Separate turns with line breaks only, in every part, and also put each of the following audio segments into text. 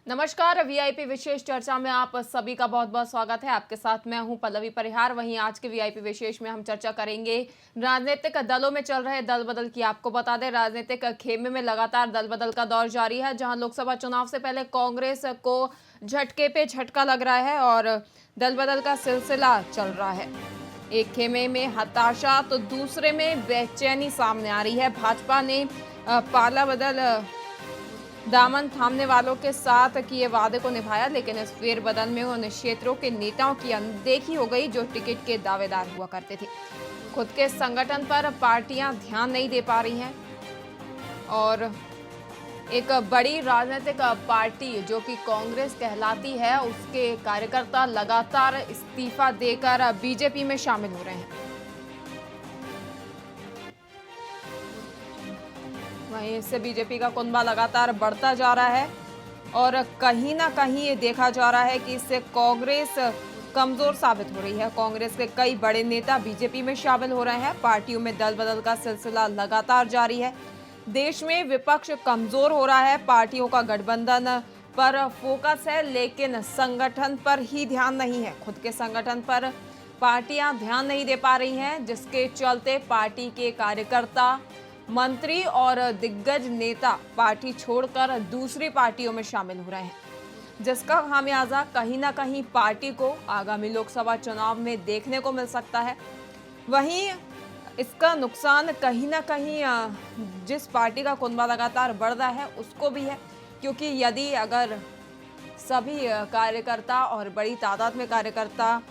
नमस्कार। वीआईपी विशेष चर्चा में आप सभी का बहुत बहुत स्वागत है। आपके साथ मैं हूं पल्लवी परिहार। वहीं आज के वीआईपी विशेष में हम चर्चा करेंगे राजनीतिक दलों में चल रहे दल बदल की। आपको बता दें, राजनीतिक खेमे में लगातार दल बदल का दौर जारी है, जहां लोकसभा चुनाव से पहले कांग्रेस को झटके पे झटका लग रहा है और दल बदल का सिलसिला चल रहा है। एक खेमे में हताशा तो दूसरे में बेचैनी सामने आ रही है। भाजपा ने पाला बदल दामन थामने वालों के साथ किए वादे को निभाया, लेकिन इस फेरबदल में उन क्षेत्रों के नेताओं की अनदेखी हो गई जो टिकट के दावेदार हुआ करते थे। खुद के संगठन पर पार्टियां ध्यान नहीं दे पा रही हैं और एक बड़ी राजनीतिक पार्टी जो कि कांग्रेस कहलाती है, उसके कार्यकर्ता लगातार इस्तीफा देकर बीजेपी में शामिल हो रहे हैं। वहीं इससे बीजेपी का कुनबा लगातार बढ़ता जा रहा है और कहीं ना कहीं ये देखा जा रहा है कि इससे कांग्रेस कमजोर साबित हो रही है। कांग्रेस के कई बड़े नेता बीजेपी में शामिल हो रहे हैं। पार्टियों में दल बदल का सिलसिला लगातार जारी है। देश में विपक्ष कमजोर हो रहा है। पार्टियों का गठबंधन पर फोकस है, लेकिन संगठन पर ही ध्यान नहीं है। खुद के संगठन पर पार्टियां ध्यान नहीं दे पा रही हैं, जिसके चलते पार्टी के कार्यकर्ता, मंत्री और दिग्गज नेता पार्टी छोड़कर दूसरी पार्टियों में शामिल हो रहे हैं, जिसका खामियाजा कहीं ना कहीं पार्टी को आगामी लोकसभा चुनाव में देखने को मिल सकता है। वहीं इसका नुकसान कहीं ना कहीं जिस पार्टी का कुनबा लगातार बढ़ रहा है उसको भी है, क्योंकि यदि अगर सभी कार्यकर्ता और बड़ी तादाद में कार्यकर्ता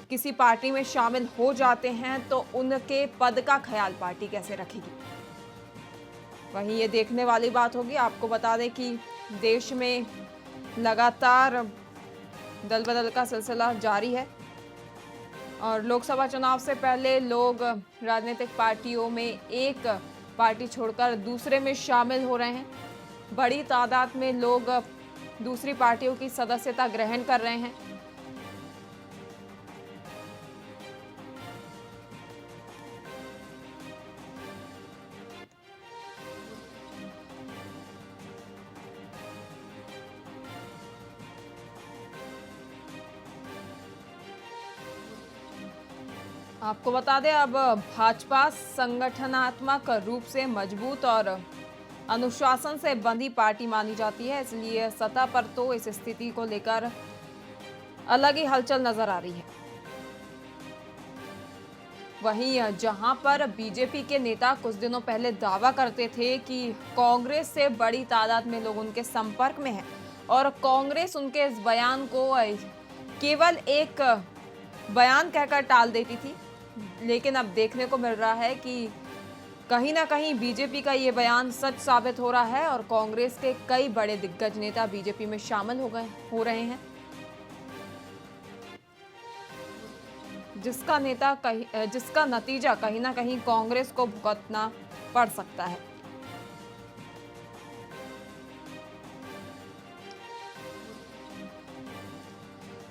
किसी पार्टी में शामिल हो जाते हैं तो उनके पद का ख्याल पार्टी कैसे रखेगी। वहीं ये देखने वाली बात होगी। आपको बता दें कि देश में लगातार दल बदल का सिलसिला जारी है और लोकसभा चुनाव से पहले लोग राजनीतिक पार्टियों में एक पार्टी छोड़कर दूसरे में शामिल हो रहे हैं। बड़ी तादाद में लोग दूसरी पार्टियों की सदस्यता ग्रहण कर रहे हैं। आपको बता दें, अब भाजपा संगठनात्मक रूप से मजबूत और अनुशासन से बंधी पार्टी मानी जाती है, इसलिए सतह पर तो इस स्थिति को लेकर अलग ही हलचल नजर आ रही है। वहीं जहां पर बीजेपी के नेता कुछ दिनों पहले दावा करते थे कि कांग्रेस से बड़ी तादाद में लोग उनके संपर्क में हैं और कांग्रेस उनके इस बयान को केवल एक बयान कहकर टाल देती थी, लेकिन अब देखने को मिल रहा है कि कहीं ना कहीं बीजेपी का ये बयान सच साबित हो रहा है और कांग्रेस के कई बड़े दिग्गज नेता बीजेपी में शामिल हो रहे हैं, जिसका नतीजा कहीं ना कहीं कांग्रेस को भुगतना पड़ सकता है।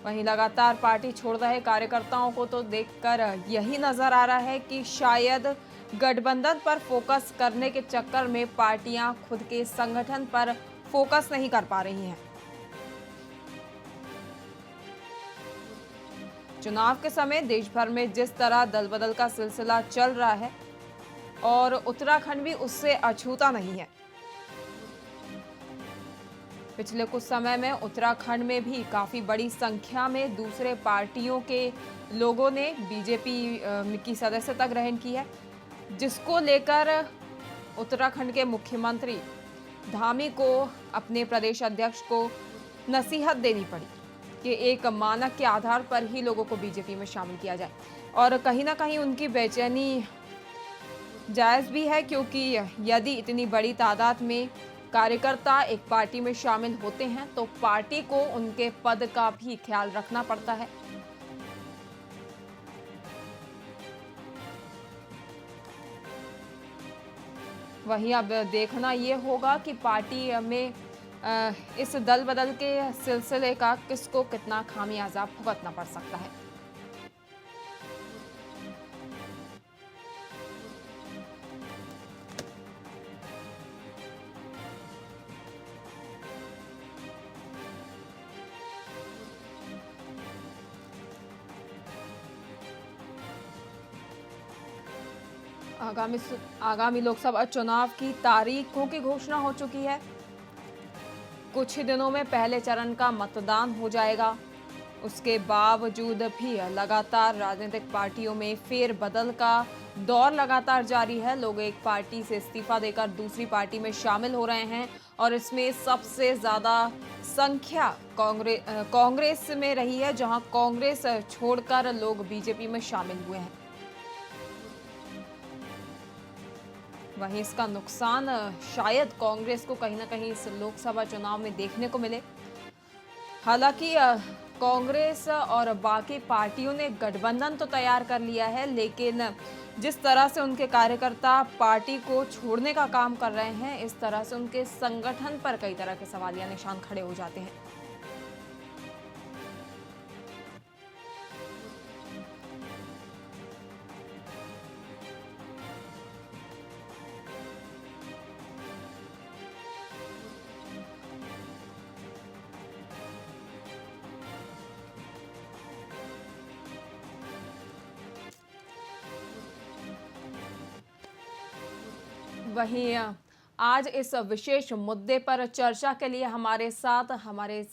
वहीं लगातार पार्टी छोड़ रहे कार्यकर्ताओं को तो देखकर यही नजर आ रहा है कि शायद गठबंधन पर फोकस करने के चक्कर में पार्टियां खुद के संगठन पर फोकस नहीं कर पा रही हैं। चुनाव के समय देश भर में जिस तरह दल बदल का सिलसिला चल रहा है और उत्तराखंड भी उससे अछूता नहीं है। पिछले कुछ समय में उत्तराखंड में भी काफी बड़ी संख्या में दूसरे पार्टियों के लोगों ने बीजेपी की सदस्यता ग्रहण की है, जिसको लेकर उत्तराखंड के मुख्यमंत्री धामी को अपने प्रदेश अध्यक्ष को नसीहत देनी पड़ी कि एक मानक के आधार पर ही लोगों को बीजेपी में शामिल किया जाए। और कहीं ना कहीं उनकी बेचैनी जायज भी है, क्योंकि यदि इतनी बड़ी तादाद में कार्यकर्ता एक पार्टी में शामिल होते हैं तो पार्टी को उनके पद का भी ख्याल रखना पड़ता है। वहीं अब देखना ये होगा कि पार्टी में इस दल बदल के सिलसिले का किसको कितना खामियाजा भुगतना पड़ सकता है। आगामी लोकसभा चुनाव की तारीखों की घोषणा हो चुकी है। कुछ ही दिनों में पहले चरण का मतदान हो जाएगा। उसके बावजूद भी लगातार राजनीतिक पार्टियों में फेरबदल का दौर लगातार जारी है। लोग एक पार्टी से इस्तीफा देकर दूसरी पार्टी में शामिल हो रहे हैं और इसमें सबसे ज्यादा संख्या कांग्रेस में रही है, जहां कांग्रेस छोड़कर लोग बीजेपी में शामिल हुए हैं। वहीं इसका नुकसान शायद कांग्रेस को कहीं ना कहीं इस लोकसभा चुनाव में देखने को मिले। हालांकि कांग्रेस और बाकी पार्टियों ने गठबंधन तो तैयार कर लिया है, लेकिन जिस तरह से उनके कार्यकर्ता पार्टी को छोड़ने का काम कर रहे हैं, इस तरह से उनके संगठन पर कई तरह के सवालिया निशान खड़े हो जाते हैं। वहीं आज इस विशेष मुद्दे पर चर्चा के लिए हमारे साथ हमारे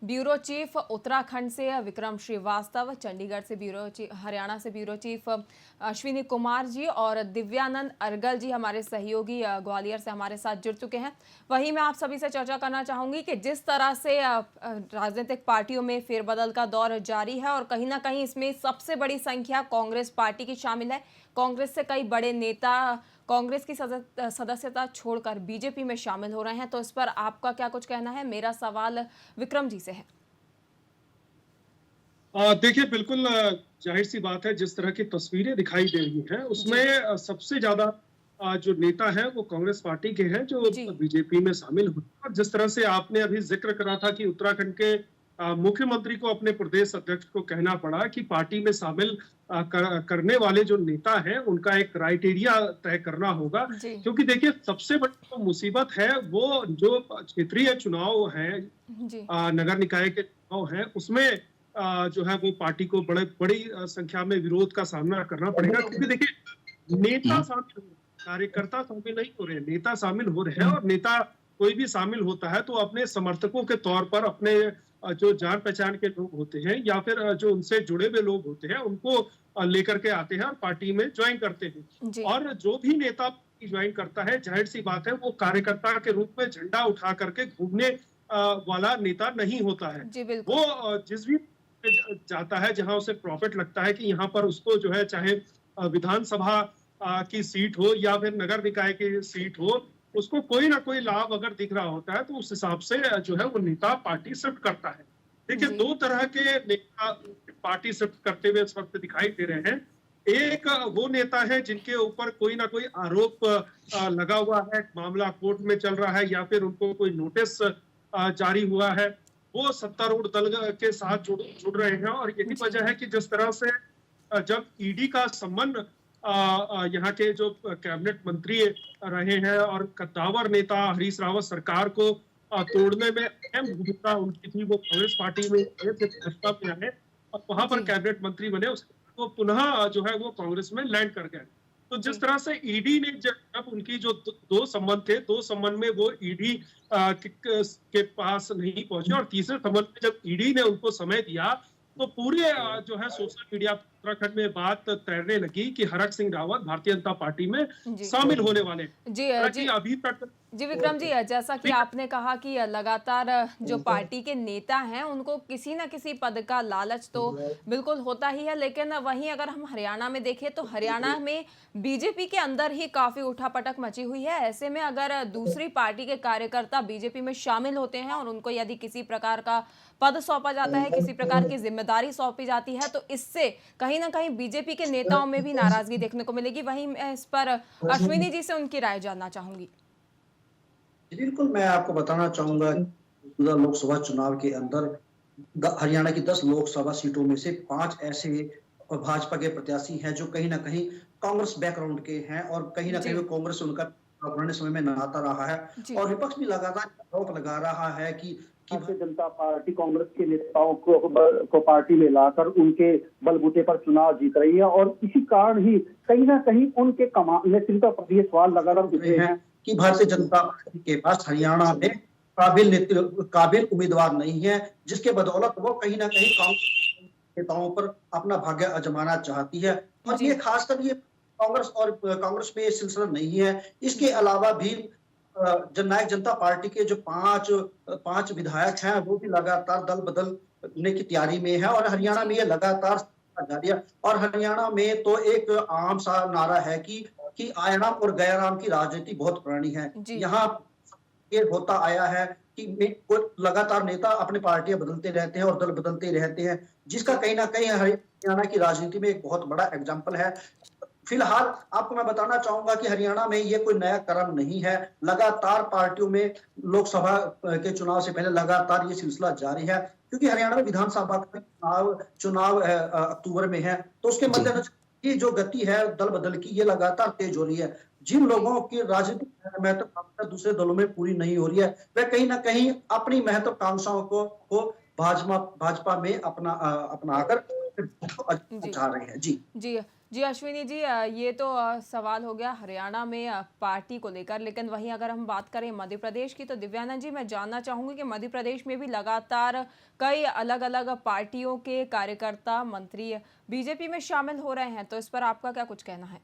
ब्यूरो चीफ उत्तराखंड से विक्रम श्रीवास्तव, चंडीगढ़ से ब्यूरो चीफ, हरियाणा से ब्यूरो चीफ अश्विनी कुमार जी और दिव्यानंद अर्गल जी हमारे सहयोगी ग्वालियर से हमारे साथ जुड़ चुके हैं। वहीं मैं आप सभी से चर्चा करना चाहूंगी कि जिस तरह से राजनीतिक पार्टियों में फेरबदल का दौर जारी है और कहीं ना कहीं इसमें सबसे बड़ी संख्या कांग्रेस पार्टी की शामिल है। कांग्रेस से कई बड़े नेता कांग्रेस की सदस्यता छोड़कर बीजेपी में शामिल हो रहे हैं, तो इस पर आपका क्या कुछ कहना है? मेरा सवाल विक्रम जी से है।
देखिए, बिल्कुल जाहिर सी बात है, जिस तरह की तस्वीरें दिखाई दे रही हैं उसमें सबसे ज्यादा जो नेता है वो कांग्रेस पार्टी के हैं जो बीजेपी में शामिल हुए। और जिस तरह से आपने अभी जिक्र करा था कि उत्तराखंड के मुख्यमंत्री को अपने प्रदेश अध्यक्ष को कहना पड़ा कि पार्टी में शामिल करने वाले जो नेता हैं उनका एक क्राइटेरिया तय करना होगा, क्योंकि देखिए सबसे बड़ी जो मुसीबत है वो जो क्षेत्रीय चुनाव है, नगर निकाय के चुनाव है, उसमें जो है वो पार्टी को बड़ी संख्या में विरोध का सामना करना पड़ेगा। क्योंकि देखिए नेता शामिल, कार्यकर्ता शामिल नहीं हो रहे, नेता शामिल हो रहे हैं। और नेता कोई भी शामिल होता है तो अपने समर्थकों के तौर पर अपने जो जान पहचान के लोग होते हैं या फिर जो उनसे जुड़े हुए लोग होते हैं उनको लेकर के आते हैं और पार्टी में ज्वाइन करते हैं। और जो भी नेता ज्वाइन करता है, जाहिर सी बात है वो कार्यकर्ता के रूप में झंडा उठा करके घूमने वाला नेता नहीं होता है। वो जिस भी जाता है जहां उसे प्रॉफिट लगता है कि यहाँ पर उसको जो है चाहे विधानसभा की सीट हो या फिर नगर निकाय की सीट हो, उसको कोई ना कोई लाभ अगर दिख रहा होता है तो उस हिसाब से जो है वो नेता पार्टी शिफ्ट करता है। देखिए, दो तरह के नेता पार्टी शिफ्ट करते हुए इस वक्त दिखाई दे रहे हैं। एक वो नेता है जिनके ऊपर कोई ना कोई आरोप लगा हुआ है, मामला कोर्ट में चल रहा है या फिर उनको कोई नोटिस जारी हुआ है, वो सत्तारूढ़ दल के साथ जुड़ रहे हैं। और यही वजह है कि जिस तरह से जब ईडी का संबंध यहाँ के जो कैबिनेट मंत्री रहे हैं और कद्दावर नेता हरीश रावत सरकार को तोड़ने में अहम भूमिका उनकी थी, वो कांग्रेस पार्टी में भाजपा में आए और वहां पर कैबिनेट मंत्री बने, उसको पुनः जो है वो कांग्रेस में लैंड कर गए। तो जिस तरह से ईडी ने जब उनकी जो दो संबंध थे, दो संबंध में वो ईडी के पास नहीं पहुंचे और तीसरे संबंध में जब ईडी ने उनको समय दिया तो पूरे जो है सोशल मीडिया उत्तराखंड में बात तैरने लगी कि हरक सिंह रावत भारतीय जनता पार्टी में शामिल होने वाले।
जी
अभी तक
जी विक्रम जी, जैसा कि आपने कहा कि लगातार जो पार्टी के नेता हैं उनको किसी न किसी पद का लालच तो बिल्कुल होता ही है, लेकिन वहीं अगर हम हरियाणा में देखें तो हरियाणा में बीजेपी के अंदर ही काफी उठापटक मची हुई है। ऐसे में अगर दूसरी पार्टी के कार्यकर्ता बीजेपी में शामिल होते हैं और उनको यदि किसी प्रकार का पद सौंपा जाता है, किसी प्रकार की जिम्मेदारी सौंपी जाती है, तो इससे कहीं ना कहीं बीजेपी के नेताओं में भी नाराजगी देखने को मिलेगी। वहीं मैं इस पर अश्विनी जी से उनकी राय जानना चाहूंगी।
बिल्कुल, मैं आपको बताना चाहूंगा लोकसभा चुनाव के अंदर हरियाणा की 10 लोकसभा सीटों में से 5 ऐसे भाजपा के प्रत्याशी हैं जो कहीं ना कहीं कांग्रेस बैकग्राउंड के हैं और कहीं ना कहीं वो कांग्रेस से उनका पुराने समय में नहाता रहा है।
जी।
और विपक्ष भी लगातार आरोप लगा रहा है कि
भारतीय जनता पार्टी कांग्रेस के नेताओं को पार्टी में लाकर उनके बलबूते पर चुनाव जीत रही है, और इसी कारण ही कहीं ना कहीं उनके नेतृत्व पर ये सवाल लगातार उठ रहे हैं
कि भारतीय जनता पार्टी के पास हरियाणा में काबिल उम्मीदवार नहीं है, जिसके बदौलत वो कहीं ना कहीं कांग्रेस नेताओं पर अपना भाग्य आजमाना चाहती है। और ये खासकर ये कांग्रेस में ये सिलसिला नहीं है, इसके अलावा भी जननायक जनता पार्टी के जो पांच विधायक हैं वो भी लगातार दल बदलने की तैयारी में है, और हरियाणा में ये लगातार जारी है। और हरियाणा में तो एक आम सा नारा है कि आयाराम और गयाराम की राजनीति बहुत पुरानी है। यहाँ ये होता आया है कि लगातार नेता अपने पार्टियां बदलते रहते हैं और दल बदलते रहते हैं, जिसका कहीं ना कहीं हरियाणा की राजनीति में एक बहुत बड़ा एग्जाम्पल है। फिलहाल आपको मैं बताना चाहूंगा कि हरियाणा में ये कोई नया क्रम नहीं है, लगातार पार्टियों में लोकसभा के चुनाव से पहले लगातार ये सिलसिला जारी है, क्योंकि हरियाणा में विधानसभा का चुनाव अक्टूबर में है। तो उसके मद्देनजर ये जो गति है दल बदल की, ये लगातार तेज हो रही है। जिन लोगों की राजनीतिक महत्वाकांक्षा दूसरे दलों में पूरी नहीं हो रही है, वे कहीं ना कहीं अपनी महत्वाकांक्षाओं को भाजपा में अपनाकर जा रहे हैं।
जी अश्विनी जी, ये तो सवाल हो गया हरियाणा में पार्टी को लेकर, लेकिन वहीं अगर हम बात करें मध्य प्रदेश की, तो दिव्यानंद जी मैं जानना चाहूंगी कि मध्य प्रदेश में भी लगातार कई अलग अलग पार्टियों के कार्यकर्ता मंत्री बीजेपी में शामिल हो रहे हैं, तो इस पर आपका क्या कुछ कहना है?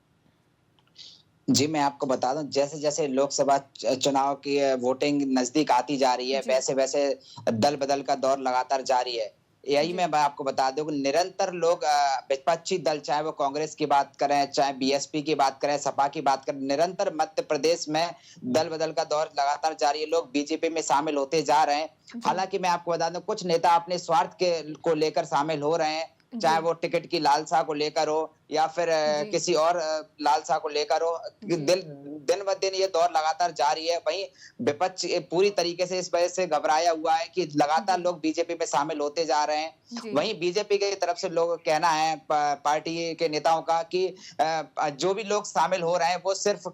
जी, मैं आपको बता दूं, जैसे जैसे लोकसभा चुनाव की वोटिंग नजदीक आती जा रही है, वैसे वैसे दल बदल का दौर लगातार जारी है। यही मैं आपको बता दूं कि निरंतर लोग विपक्षी दल, चाहे वो कांग्रेस की बात करें, चाहे बीएसपी की बात करें, सपा की बात करें, निरंतर मध्य प्रदेश में दल बदल का दौर लगातार जारी है। लोग बीजेपी में शामिल होते जा रहे हैं। हालांकि मैं आपको बता दूं, कुछ नेता अपने स्वार्थ को लेकर शामिल हो रहे हैं, चाहे वो टिकट की लालसा को लेकर हो या फिर किसी और लालसा को लेकर हो। दिन ब दिन ये दौर लगातार जारी है। वहीं विपक्ष पूरी तरीके से इस वजह से घबराया हुआ है कि लगातार लोग बीजेपी में शामिल होते जा रहे हैं। वहीं बीजेपी की तरफ से लोग कहना है पार्टी के नेताओं का कि जो भी लोग शामिल हो रहे हैं वो सिर्फ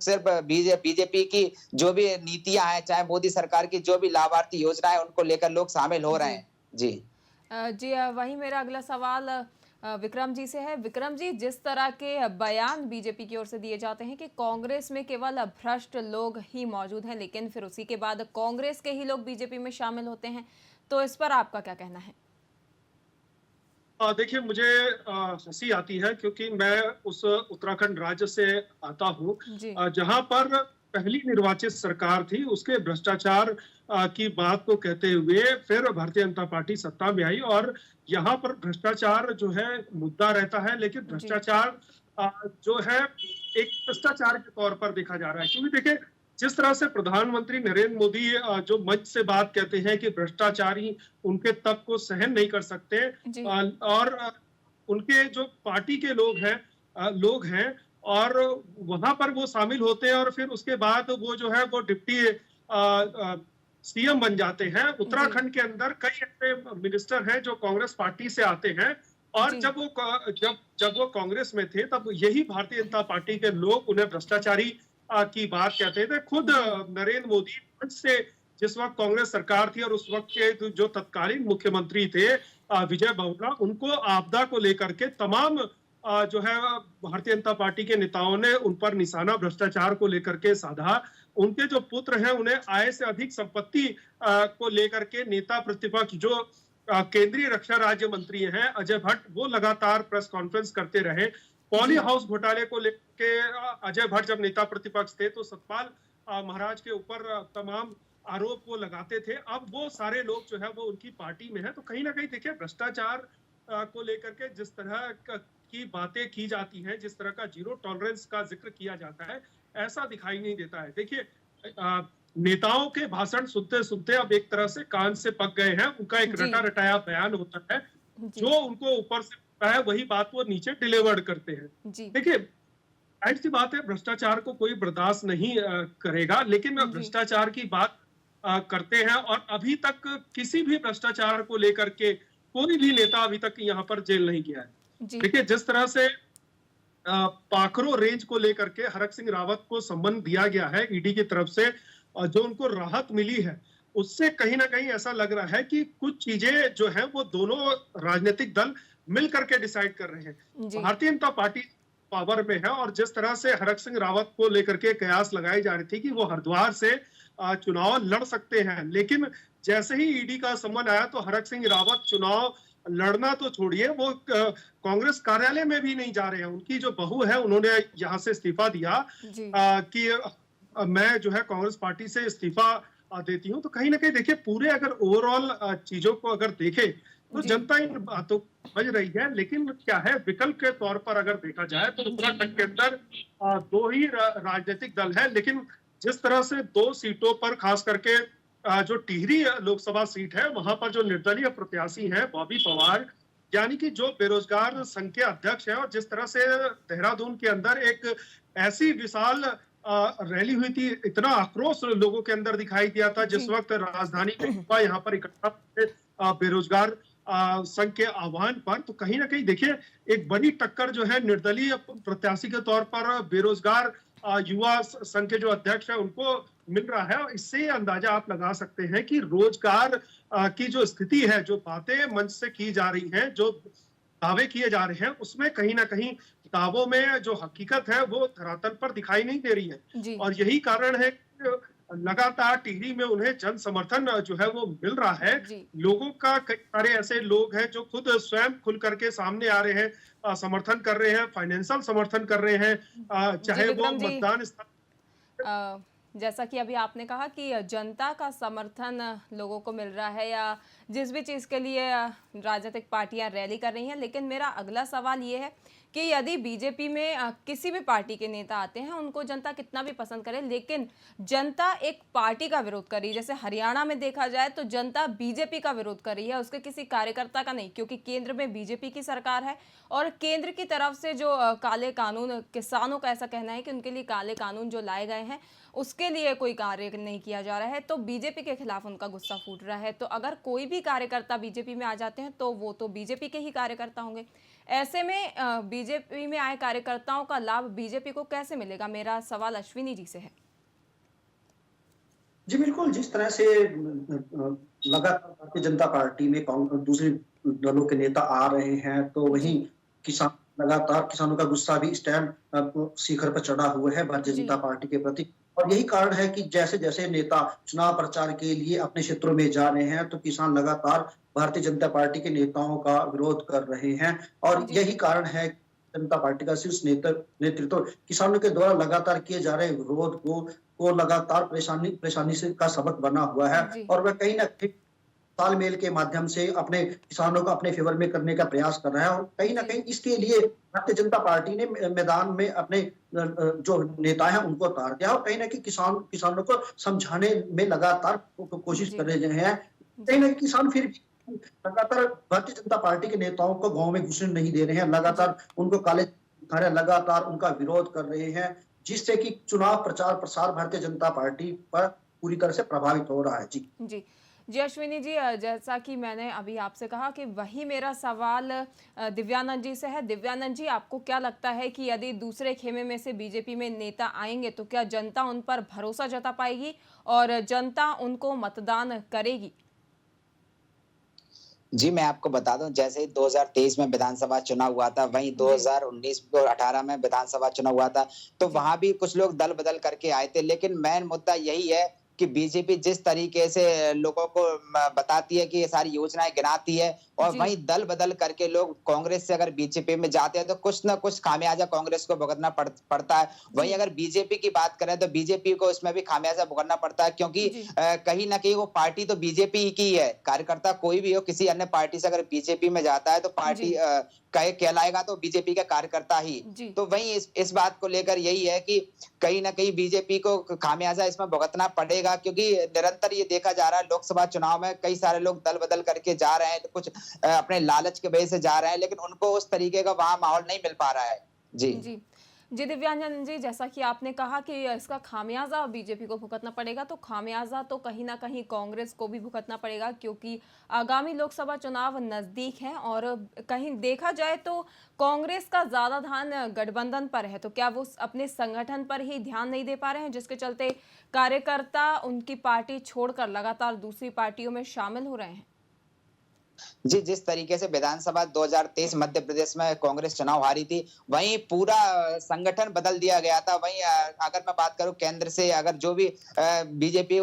बीजेपी की जो भी नीतियां हैं, चाहे मोदी सरकार की जो भी लाभार्थी योजना है, उनको लेकर लोग शामिल हो रहे हैं। जी
वही मेरा अगला सवाल विक्रम जी से है। विक्रम जी, जिस तरह के बयान बीजेपी की ओर से दिए जाते हैं कि कांग्रेस में केवल भ्रष्ट लोग ही मौजूद हैं, लेकिन फिर उसी के बाद कांग्रेस के ही लोग बीजेपी में शामिल होते हैं, तो इस पर आपका क्या कहना है?
देखिए, मुझे हंसी आती है क्योंकि मैं उस उत्तराखंड राज्य से आता हूँ जहां पर पहली निर्वाचित सरकार थी, उसके भ्रष्टाचार की बात को कहते हुए फिर भारतीय जनता पार्टी सत्ता में आई, और यहाँ पर भ्रष्टाचार जो है मुद्दा रहता है, लेकिन भ्रष्टाचार जो है एक भ्रष्टाचार के तौर पर देखा जा रहा है। क्योंकि देखिए, जिस तरह से प्रधानमंत्री नरेंद्र मोदी जो मंच से बात कहते हैं कि भ्रष्टाचारी उनके तप को सहन नहीं कर सकते, और उनके जो पार्टी के लोग हैं और वहां पर वो शामिल होते हैं, और फिर उसके बाद वो जो है वो डिप्टी सीएम बन जाते हैं। उत्तराखंड के अंदर कई ऐसे मिनिस्टर हैं जो कांग्रेस पार्टी से आते हैं, और जब वो कांग्रेस में थे तब यही भारतीय जनता पार्टी के लोग उन्हें भ्रष्टाचारी की बात कहते थे। खुद नरेंद्र मोदी से जिस वक्त कांग्रेस सरकार थी और उस वक्त के जो तत्कालीन मुख्यमंत्री थे विजय बहुगुणा, उनको आपदा को लेकर के तमाम जो है भारतीय जनता पार्टी के नेताओं ने उन पर निशाना भ्रष्टाचार को लेकर के साधा। उनके जो पुत्र हैं उन्हें आय से अधिक संपत्ति को लेकर के नेता प्रतिपक्ष जो केंद्रीय रक्षा राज्य मंत्री हैं अजय भट्ट, वो लगातार प्रेस कॉन्फ्रेंस करते रहे। पॉली हाउस घोटाले को लेकर अजय भट्ट जब नेता प्रतिपक्ष थे तो सतपाल महाराज के ऊपर तमाम आरोप वो लगाते थे। अब वो सारे लोग जो है वो उनकी पार्टी में है। तो कहीं ना कहीं देखिए, भ्रष्टाचार को लेकर के जिस तरह की बातें की जाती हैं, जिस तरह का जीरो टॉलरेंस का जिक्र किया जाता है, ऐसा दिखाई नहीं देता है। देखिए, नेताओं के भाषण सुनते सुनते अब एक तरह से कान से पक गए हैं। उनका एक रटा रटाया बयान होता है, जो उनको ऊपर से है वही बात वो नीचे डिलीवर्ड करते हैं। देखिए, ऐसी बात है, भ्रष्टाचार को कोई बर्दाश्त नहीं करेगा, लेकिन भ्रष्टाचार की बात करते हैं, और अभी तक किसी भी भ्रष्टाचार को लेकर के कोई भी नेता अभी तक यहाँ पर जेल नहीं गया है। देखिए, जिस तरह से पाखरो रेंज को लेकर के हरक सिंह रावत को सम्मान दिया गया है ईडी की तरफ से, जो उनको राहत मिली है, उससे कहीं ना कहीं ऐसा लग रहा है कि कुछ चीजें जो है वो दोनों राजनीतिक दल मिल करके डिसाइड कर रहे हैं। भारतीय जनता पार्टी पावर में है और जिस तरह से हरक सिंह रावत को लेकर के कयास लगाई जा रही थी कि वो हरिद्वार से चुनाव लड़ सकते हैं, लेकिन जैसे ही ईडी का सम्मन आया तो हरक सिंह रावत चुनाव लड़ना तो छोड़िए, वो कांग्रेस कार्यालय में भी नहीं जा रहे हैं। उनकी जो बहू है उन्होंने यहाँ से इस्तीफा दिया कि मैं जो है कांग्रेस पार्टी से इस्तीफा देती हूँ। तो कहीं ना कहीं देखिए, पूरे अगर ओवरऑल चीजों को अगर देखे तो जनता इन बातों को समझ रही है, लेकिन क्या है, विकल्प के तौर पर अगर देखा जाए तो उत्तराखंड के अंदर दो ही राजनीतिक दल है, लेकिन जिस तरह से 2 सीटों पर खास करके जो टिहरी लोकसभा सीट है वहां पर जो निर्दलीय प्रत्याशी हैं बॉबी पवार, यानी कि जो बेरोजगार संघ के अध्यक्ष हैं, और जिस तरह से देहरादून के अंदर एक ऐसी विशाल रैली हुई थी, इतना आक्रोश लोगों के अंदर दिखाई दिया था जिस वक्त राजधानी में युवा यहाँ पर इकट्ठा बेरोजगार संघ के आह्वान पर। तो कहीं ना कहीं देखिए, एक बड़ी टक्कर जो है निर्दलीय प्रत्याशी के तौर पर बेरोजगार युवा संघ के जो अध्यक्ष है उनको मिल रहा है। और इससे अंदाजा आप लगा सकते हैं कि रोजगार की जो स्थिति है, जो बातें मंच से की जा रही हैं, जो दावे किए जा रहे हैं, उसमें कहीं ना कहीं दावों में जो हकीकत है वो धरातल पर दिखाई नहीं दे रही है। और यही कारण है कि लगातार टिहरी में उन्हें जन समर्थन जो है वो मिल रहा है। लोगों का कई सारे ऐसे लोग हैं जो खुद स्वयं खुल करके सामने आ रहे हैं, समर्थन कर रहे हैं, फाइनेंशियल समर्थन कर रहे हैं, चाहे वो मतदान स्थान।
जैसा कि अभी आपने कहा कि जनता का समर्थन लोगों को मिल रहा है या जिस भी चीज़ के लिए राजनीतिक पार्टियां रैली कर रही हैं, लेकिन मेरा अगला सवाल ये है कि यदि बीजेपी में किसी भी पार्टी के नेता आते हैं, उनको जनता कितना भी पसंद करे, लेकिन जनता एक पार्टी का विरोध कर रही है, जैसे हरियाणा में देखा जाए तो जनता बीजेपी का विरोध कर रही है, उसके किसी कार्यकर्ता का नहीं, क्योंकि केंद्र में बीजेपी की सरकार है और केंद्र की तरफ से जो काले कानून, किसानों का ऐसा कहना है कि उनके लिए काले कानून जो लाए गए हैं उसके लिए कोई कार्य नहीं किया जा रहा है, तो बीजेपी के खिलाफ उनका गुस्सा फूट रहा है। तो अगर कोई भी कार्यकर्ता बीजेपी में आ जाते हैं तो वो तो बीजेपी के ही कार्यकर्ता होंगे। ऐसे में बीजेपी में आए कार्यकर्ताओं का लाभ बीजेपी को कैसे मिलेगा? मेरा सवाल अश्विनी जी से है।
जी बिल्कुल, जिस तरह से लगातार भारतीय जनता पार्टी में दूसरे दलों के नेता आ रहे हैं, तो वहीं किसान लगातार किसानों का गुस्सा भी स्टैंड शिखर पर चढ़ा हुआ है भारतीय जनता पार्टी के प्रति। और यही कारण है कि जैसे जैसे नेता चुनाव प्रचार के लिए अपने क्षेत्रों में जा रहे हैं तो किसान लगातार भारतीय जनता पार्टी के नेताओं का विरोध कर रहे हैं। और यही कारण है जनता पार्टी का शीर्ष नेतृत्व किसानों के द्वारा लगातार किए जा रहे विरोध को लगातार परेशानी से का सबक बना हुआ है। और वह कहीं ना कहीं तालमेल के माध्यम से अपने किसानों को अपने फेवर में करने का प्रयास कर रहा है। और कहीं ना कहीं इसके लिए भारतीय जनता पार्टी ने मैदान में अपने जो नेता हैं उनको उतार दिया और कहीं ना कहीं किसानों को समझाने में लगातार कोशिश कर रहे हैं। कहीं ना कहीं किसान फिर भी लगातार भारतीय जनता पार्टी के नेताओं को गाँव में घुसने नहीं दे रहे हैं, लगातार उनको काले दिखा रहे हैं, लगातार उनका विरोध कर रहे हैं, जिससे कि चुनाव प्रचार प्रसार भारतीय जनता पार्टी पर पूरी तरह से प्रभावित हो रहा है।
जी अश्विनी जी, जैसा कि मैंने अभी आपसे कहा कि वही मेरा सवाल दिव्यानंद जी से है। दिव्यानंद जी, आपको क्या लगता है कि यदि दूसरे खेमे में से बीजेपी में नेता आएंगे तो क्या जनता उन पर भरोसा जता पाएगी और जनता उनको मतदान करेगी?
जी मैं आपको बता दूं, जैसे 2023 में विधानसभा चुनाव हुआ था, वहीं 2019 और 18 में विधानसभा चुनाव हुआ था, तो वहां भी कुछ लोग दल बदल करके आए थे। लेकिन मेन मुद्दा यही है कि बीजेपी जिस तरीके से लोगों को बताती है कि ये सारी योजनाएं गिनाती है और वहीं दल बदल करके लोग कांग्रेस से अगर बीजेपी में जाते हैं तो कुछ ना कुछ खामियाजा कांग्रेस को भुगतना पड़ता है। वहीं अगर बीजेपी की बात करें तो बीजेपी को इसमें भी खामियाजा भुगतना पड़ता है, क्योंकि कहीं ना कहीं वो पार्टी तो बीजेपी की है। कार्यकर्ता कोई भी हो, किसी अन्य पार्टी से अगर बीजेपी में जाता है तो पार्टी कहलाएगा तो बीजेपी का कार्यकर्ता ही। तो वहीं इस बात को लेकर यही है कि कहीं ना कहीं बीजेपी को खामियाजा इसमें भुगतना पड़ेगा, क्योंकि निरंतर ये देखा जा रहा है लोकसभा चुनाव में कई सारे लोग दल बदल करके जा रहे हैं, कुछ अपने लालच के वजह से जा रहे हैं, लेकिन उनको उस तरीके का वहां माहौल नहीं मिल पा रहा है। जी
जी दिव्यांजन जी, जैसा कि आपने कहा कि इसका खामियाजा बीजेपी को भुगतना पड़ेगा, तो खामियाजा तो कहीं ना कहीं कांग्रेस को भी भुगतना पड़ेगा, क्योंकि आगामी लोकसभा चुनाव नजदीक हैं और कहीं देखा जाए तो कांग्रेस का ज्यादा ध्यान गठबंधन पर है। तो क्या वो अपने संगठन पर ही ध्यान नहीं दे पा रहे हैं, जिसके चलते कार्यकर्ता उनकी पार्टी छोड़कर लगातार दूसरी पार्टियों में शामिल हो रहे हैं?
जी, जिस तरीके से विधानसभा 2023 मध्य प्रदेश में कांग्रेस चुनाव हारी थी, वहीं पूरा संगठन बदल दिया गया था। वहीं अगर मैं बात करूं केंद्र से, अगर जो भी बीजेपी,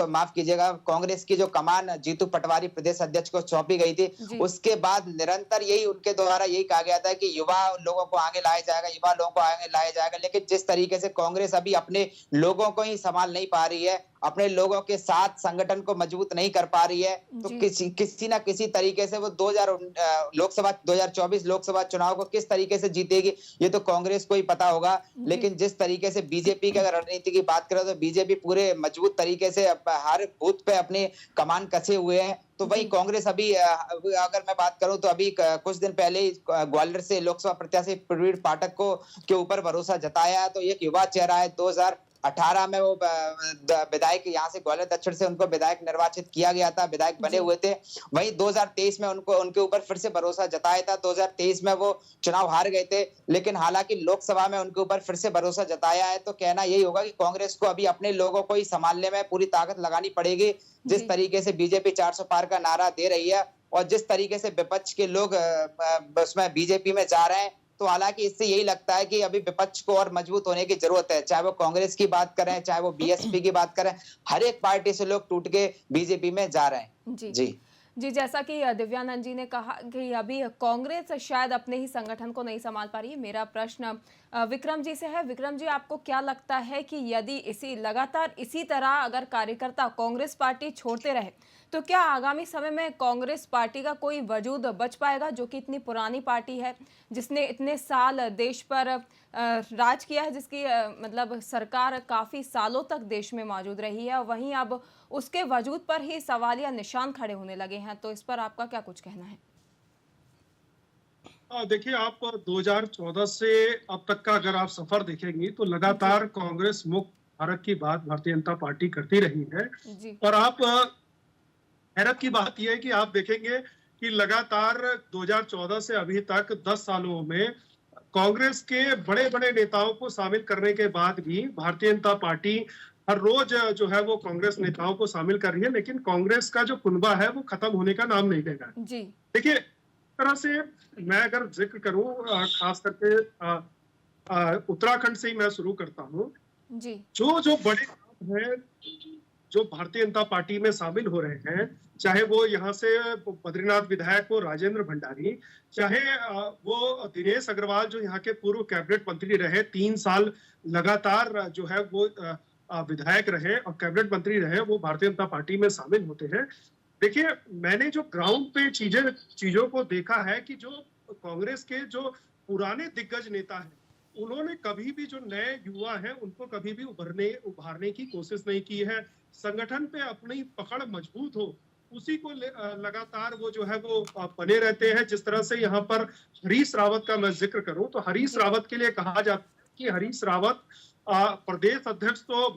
माफ कीजिएगा, कांग्रेस की जो कमान जीतू पटवारी प्रदेश अध्यक्ष को सौंपी गई थी, उसके बाद निरंतर यही उनके द्वारा यही कहा गया था कि युवा लोगों को आगे लाया जाएगा, युवा लोगों को आगे लाया जाएगा। लेकिन जिस तरीके से कांग्रेस अभी अपने लोगों को ही संभाल नहीं पा रही है, अपने लोगों के साथ संगठन को मजबूत नहीं कर पा रही है, तो किसी ना किसी तरीके से वो 2024 लोकसभा चुनाव को किस तरीके से जीतेगी, ये तो कांग्रेस को ही पता होगा। लेकिन जिस तरीके से बीजेपी की अगर रणनीति की बात करें, तो बीजेपी पूरे मजबूत तरीके से हर बूथ पे अपने कमान कसे हुए हैं। तो वही कांग्रेस अभी अगर मैं बात करूं तो अभी कुछ दिन पहले ही ग्वालियर से लोकसभा प्रत्याशी प्रवीण पाठक को के ऊपर भरोसा जताया। तो एक युवा चेहरा है, 2018 में वो विधायक यहाँ से ग्वालियर दक्षिण से उनको विधायक निर्वाचित किया गया था, विधायक बने हुए थे। वहीं 2023 में उनके ऊपर फिर से भरोसा जताया था। 2023 में वो चुनाव हार गए थे, लेकिन हालांकि लोकसभा में उनके ऊपर फिर से भरोसा जताया है। तो कहना यही होगा कि कांग्रेस को अभी अपने लोगों को ही संभालने में पूरी ताकत लगानी पड़ेगी। जिस तरीके से बीजेपी 400 पार का नारा दे रही है और जिस तरीके से विपक्ष के लोग उसमें बीजेपी में जा रहे हैं, तो हालांकि इससे यही लगता है कि अभी विपक्ष को और मजबूत होने की जरूरत है। चाहे वो कांग्रेस की बात करें, चाहे वो बीएसपी की बात करें, हर एक पार्टी से लोग टूट के बीजेपी में जा रहे हैं।
जी, जैसा कि दिव्यानंद जी ने कहा कि अभी कांग्रेस शायद अपने ही संगठन को नहीं संभाल पा रही है। मेरा प्रश्न विक्रम जी से है। विक्रम जी, आपको क्या लगता है कि यदि लगातार इसी तरह अगर कार्यकर्ता कांग्रेस पार्टी छोड़ते रहे, तो क्या आगामी समय में कांग्रेस पार्टी का कोई वजूद बच पाएगा, जो कि इतनी पुरानी पार्टी है, जिसने इतने साल देश पर राज किया है, जिसकी मतलब सरकार काफी सालों तक देश में मौजूद रही है, वहीं अब उसके वजूद पर ही सवालिया निशान खड़े होने लगे हैं। तो इस पर आपका क्या कुछ कहना है?
देखिए, आप 2014 से अब तक का अगर आप सफर देखेंगी तो लगातार कांग्रेस मुक्त भारत की बात भारतीय जनता पार्टी करती रही है। और आप हैरत की बात यह है कि आप देखेंगे कि लगातार 2014 से अभी तक 10 सालों में कांग्रेस के बड़े बड़े नेताओं को शामिल करने के बाद भी भारतीय जनता पार्टी हर रोज जो है वो कांग्रेस नेताओं को शामिल कर रही है, लेकिन कांग्रेस का जो कुनबा है वो खत्म होने का नाम नहीं ले रहा है। देखिए, तरह से मैं अगर जिक्र करूं, खास करके उत्तराखंड से ही मैं शुरू करता हूं। जो बड़े हैं जो भारतीय जनता पार्टी में शामिल हो रहे हैं, चाहे वो यहाँ से बद्रीनाथ विधायक हो राजेंद्र भंडारी, चाहे वो दिनेश अग्रवाल जो यहाँ के पूर्व कैबिनेट मंत्री रहे, 3 साल लगातार जो है वो विधायक रहे और कैबिनेट मंत्री रहे, वो भारतीय जनता पार्टी में शामिल होते हैं। देखिए, मैंने जो ग्राउंड पे चीजों को देखा है कि जो कांग्रेस के जो पुराने दिग्गज नेता हैं, उन्होंने कभी भी जो नए युवा हैं उनको कभी भी उभारने की कोशिश नहीं की है। संगठन पे अपनी पकड़ मजबूत हो, उसी को लगातार वो जो है वो बने रहते हैं। जिस तरह से यहाँ पर हरीश रावत का मैं जिक्र करूं तो हरीश रावत के लिए कहा जाता है कि हरीश रावत प्रदेश अध्यक्ष तो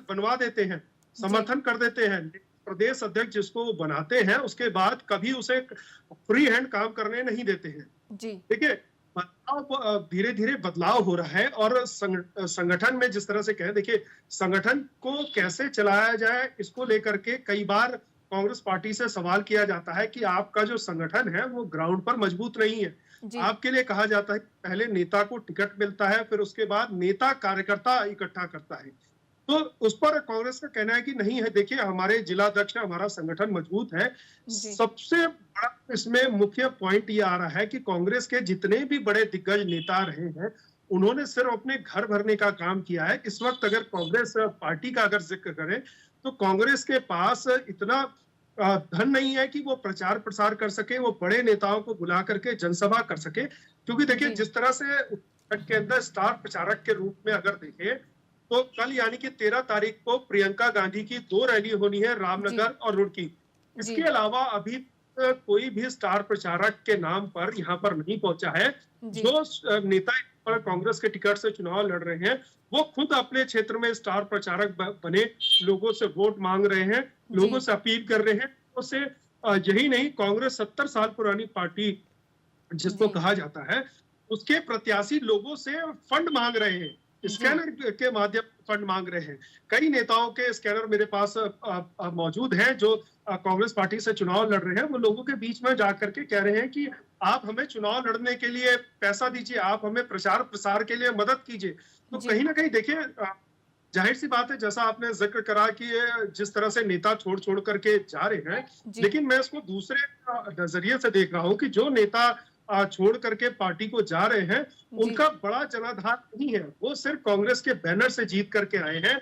बनवा देते हैं, समर्थन कर देते हैं, प्रदेश अध्यक्ष जिसको वो बनाते हैं उसके बाद कभी उसे फ्री हैंड काम करने नहीं देते हैं। देखिए, बदलाव धीरे धीरे बदलाव हो रहा है और संगठन में जिस तरह से कहें, देखिए संगठन को कैसे चलाया जाए इसको लेकर के कई बार कांग्रेस पार्टी से सवाल किया जाता है कि आपका जो संगठन है वो ग्राउंड पर मजबूत नहीं है। आपके लिए कहा जाता है पहले नेता को टिकट मिलता है, फिर उसके बाद नेता कार्यकर्ता इकट्ठा करता है। तो उस पर कांग्रेस का कहना है कि नहीं है। देखिए, हमारे जिला अध्यक्ष हमारा संगठन मजबूत है। सबसे बड़ा इसमें मुख्य पॉइंट ये आ रहा है कि कांग्रेस के जितने भी बड़े दिग्गज नेता रहे हैं, उन्होंने सिर्फ अपने घर भरने का काम किया है। इस वक्त अगर कांग्रेस पार्टी का अगर जिक्र करें तो कांग्रेस के पास इतना धन नहीं है कि वो प्रचार प्रसार कर सके, वो बड़े नेताओं को बुला करके जनसभा कर सके। क्योंकि देखिए, जिस तरह से उत्तराखंड के अंदर स्टार प्रचारक के रूप में अगर देखें तो कल यानी कि 13 तारीख को प्रियंका गांधी की 2 रैली होनी है, रामनगर और रुड़की। इसके अलावा अभी कोई भी स्टार प्रचारक के नाम पर यहाँ पर नहीं पहुंचा है। जो नेता पर कांग्रेस के टिकट से चुनाव लड़ रहे हैं, वो खुद अपने क्षेत्र में स्टार प्रचारक बने, लोगों से वोट मांग रहे हैं, लोगों से अपील कर रहे हैं। उससे यही नहीं, कांग्रेस 70 साल पुरानी पार्टी जिसको कहा जाता है, उसके प्रत्याशी लोगों से फंड मांग रहे हैं, स्कैनर के माध्यम से फंड मांग रहे हैं। कई नेताओं के स्कैनर मेरे पास मौजूद हैं जो कांग्रेस पार्टी से चुनाव लड़ रहे हैं। वो लोगों के बीच में जाकर के कह रहे हैं कि आप हमें चुनाव लड़ने के लिए पैसा दीजिए, आप हमें प्रचार प्रसार के लिए मदद कीजिए। तो कहीं ना कहीं देखिए, जाहिर सी बात है, जैसा आपने जिक्र करा कि जिस तरह से नेता छोड़ छोड़ करके जा रहे हैं, लेकिन मैं इसको दूसरे नजरिए से देख रहा हूँ कि जो नेता छोड़ करके पार्टी को जा रहे हैं, उनका बड़ा जनाधार नहीं है, वो सिर्फ कांग्रेस के बैनर से जीत करके आए हैं।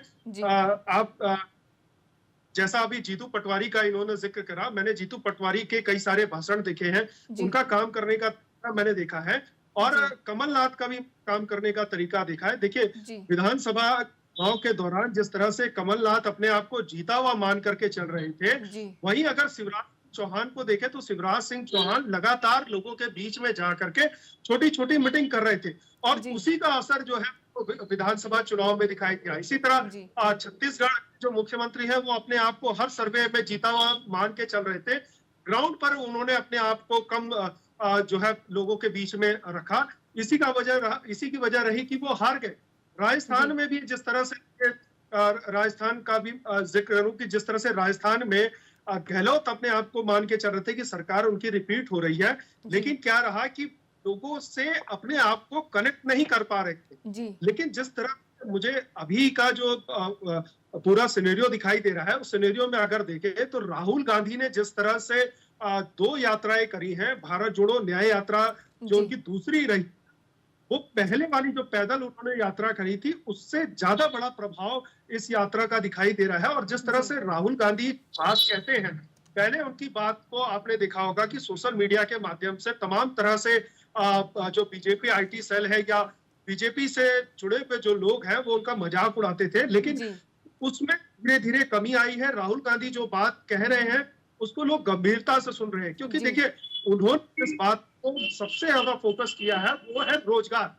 जैसा अभी जीतू पटवारी का इन्होंने जिक्र करा, मैंने जीतू पटवारी के कई सारे भाषण देखे हैं, उनका काम करने का तरीका मैंने देखा है, और कमलनाथ का भी काम करने का तरीका देखा है। देखिए, विधानसभा चुनाव के दौरान जिस तरह से कमलनाथ अपने आप को जीता हुआ मान करके चल रहे थे, वहीं अगर शिवराज चौहान को देखे तो शिवराज सिंह चौहान लगातार लोगों के बीच में जा करके छोटी छोटी मीटिंग कर रहे थे, और उसी का असर जो है विधानसभा चुनाव में दिखाई दिया। इसी तरह छत्तीसगढ़ जो मुख्यमंत्री है, वो अपने आप को हर सर्वे में जीता हुआ मान के चल रहे थे, ग्राउंड पर उन्होंने अपने आप को कम जो है लोगों के बीच में रखा। इसी की वजह रही कि वो हार गए। राजस्थान में भी जिस तरह से राजस्थान का भी जिक्र करूं कि जिस तरह से राजस्थान में गहलोत अपने आप को मान के चल रहे थे कि सरकार उनकी रिपीट हो रही है, लेकिन क्या रहा कि लोगों से अपने आप को कनेक्ट नहीं कर पा रहे थे। लेकिन जिस तरह मुझे अभी का जो पूरा सिनेरियो दिखाई दे रहा है, उस सिनेरियो में अगर देखें तो राहुल गांधी ने जिस तरह से 2 यात्राएं करी हैं, भारत जोड़ो न्याय यात्रा जो उनकी दूसरी रही, वो पहले वाली जो पैदल उन्होंने यात्रा करी थी, उससे ज्यादा बड़ा प्रभाव इस यात्रा का दिखाई दे रहा है। और जिस तरह से राहुल गांधी बात कहते हैं, पहले उनकी बात को आपने देखा होगा कि सोशल मीडिया के माध्यम से तमाम तरह से जो बीजेपी आईटी सेल है या बीजेपी से जुड़े हुए जो लोग हैं, वो उनका मजाक उड़ाते थे, लेकिन उसमें धीरे धीरे कमी आई है। राहुल गांधी जो बात कह रहे हैं, उसको लोग गंभीरता से सुन रहे हैं, क्योंकि देखिए, उन्होंने इस बात को सबसे ज्यादा फोकस किया है, वो है रोजगार।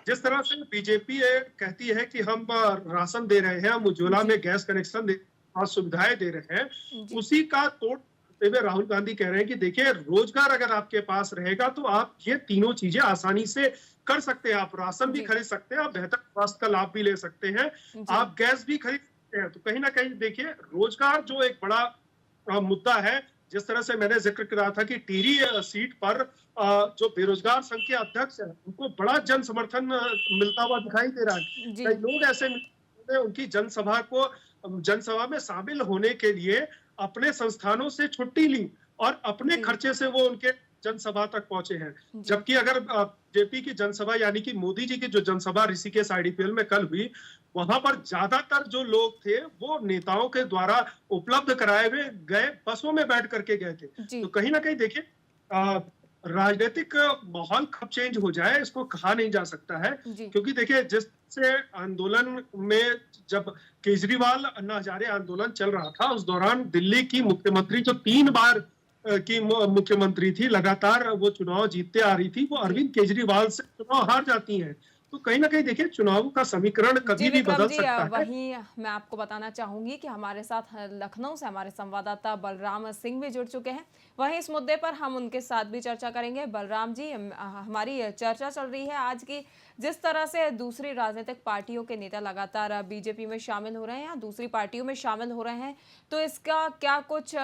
जिस तरह से बीजेपी कहती है कि हम राशन दे रहे हैं, हम उज्ज्वला में गैस कनेक्शन दे, सुविधाएं दे रहे हैं, उसी का तोड़ हुए राहुल गांधी कह रहे हैं कि देखिए, रोजगार अगर आपके पास रहेगा तो आप ये तीनों चीजें आसानी से कर सकते हैं। आप राशन भी खरीद सकते हैं, आप बेहतर स्वास्थ्य का लाभ भी ले सकते हैं, आप गैस भी खरीद सकते हैं। तो कहीं ना कहीं देखिए, रोजगार जो एक बड़ा मुद्दा है, जिस तरह से मैंने जिक्र करा था कि टिहरी सीट पर जो बेरोजगार संघ के अध्यक्ष है, उनको बड़ा जन समर्थन मिलता हुआ दिखाई दे रहा है। कई लोग ऐसे उनकी जनसभा में शामिल होने के लिए अपने संस्थानों से छुट्टी ली और अपने खर्चे से वो उनके जनसभा तक पहुंचे हैं। जबकि अगर जेपी की जनसभा यानी कि मोदी जी की जो जनसभा ऋषिकेश आईडीपीएल में कल हुई, वहां पर ज्यादातर जो लोग थे वो नेताओं के द्वारा उपलब्ध कराए हुए गए बसों में बैठ करके गए थे। तो कहीं ना कहीं देखिए, राजनीतिक माहौल कब चेंज हो जाए इसको कहा नहीं जा सकता है, क्योंकि देखिए, जिससे आंदोलन में जब केजरीवाल अन्ना हजारे आंदोलन चल रहा था, उस दौरान दिल्ली की मुख्यमंत्री जो 3 बार की मुख्यमंत्री थी, लगातार वो चुनाव जीतते आ रही थी, वो अरविंद केजरीवाल से चुनाव हार जाती हैं। तो कहीं ना कहीं देखिए, चुनाव का समीकरण कभी भी बदल सकता है।
वहीं मैं आपको बताना चाहूंगी कि हमारे साथ लखनऊ से हमारे संवाददाता बलराम सिंह भी जुड़ चुके हैं। वहीं इस मुद्दे पर हम उनके साथ भी चर्चा करेंगे। बलराम जी, हमारी चर्चा चल रही है आज की, जिस तरह से दूसरी राजनीतिक पार्टियों के नेता लगातार बीजेपी में शामिल हो रहे हैं या दूसरी पार्टियों में शामिल हो रहे हैं, तो इसका क्या कुछ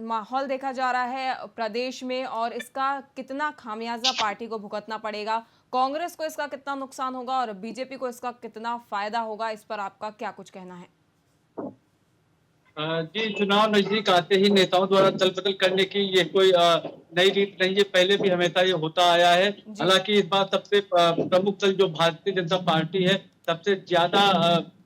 माहौल देखा जा रहा है प्रदेश में, और इसका कितना खामियाजा पार्टी को भुगतना पड़ेगा, कांग्रेस को इसका कितना नुकसान होगा और बीजेपी को इसका कितना फायदा होगा, इस पर आपका क्या कुछ कहना है?
जी, चुनाव नजदीक आते ही नेताओं द्वारा दल बदल करने की ये कोई नई रीत नहीं है, पहले भी हमेशा ये होता आया है। हालांकि इस बार सबसे प्रमुख दल जो भारतीय जनता पार्टी है, सबसे ज्यादा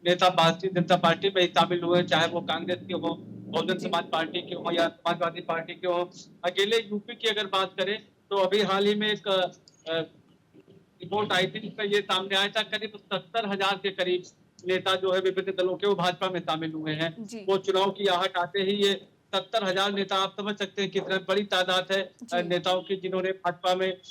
नेता भारतीय जनता पार्टी में ही शामिल हुए, चाहे वो कांग्रेस के हो, बहुजन समाज पार्टी के हो या समाजवादी पार्टी के हो। अकेले यूपी की अगर बात करें तो अभी हाल ही में एक रिपोर्ट आई थी, जिसका ये सामने आया था, करीब 70,000 के करीब नेता जो है विभिन्न दलों के वो भाजपा में शामिल हुए हैं। वो चुनाव की आहट आते ही ये 70,000 नेता, आप समझ सकते हैं कितना बड़ी तादाद है नेताओं की, जिन्होंने भाजपा में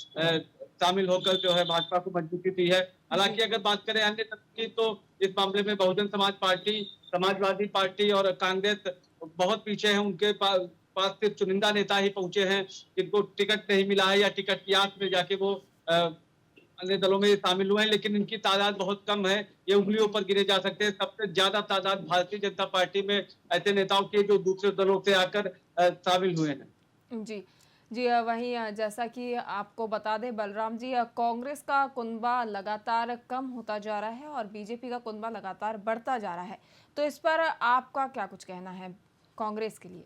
शामिल होकर जो है भाजपा को मजबूती दी है। हालांकि अगर बात करें अन्य दल की, तो इस मामले में बहुजन समाज पार्टी, समाजवादी पार्टी और कांग्रेस बहुत पीछे है। उनके पास सिर्फ चुनिंदा नेता ही पहुंचे हैं जिनको टिकट नहीं मिला है या टिकट की आस में जाके वो अन्य दलों में शामिल हुए हैं, लेकिन इनकी तादाद बहुत कम है। ये उंगलियों पर गिने जा सकते हैं। सबसे ज्यादा तादाद भारतीय जनता पार्टी में ऐसे नेताओं की जो दूसरे दलों से आकर शामिल हुए हैं।
जी जी, वहीं जैसा कि आपको बता दें बलराम जी, कांग्रेस का कुनबा लगातार कम होता जा रहा है और बीजेपी का कुनबा लगातार बढ़ता जा रहा है, तो इस पर आपका क्या कुछ कहना है कांग्रेस के लिए?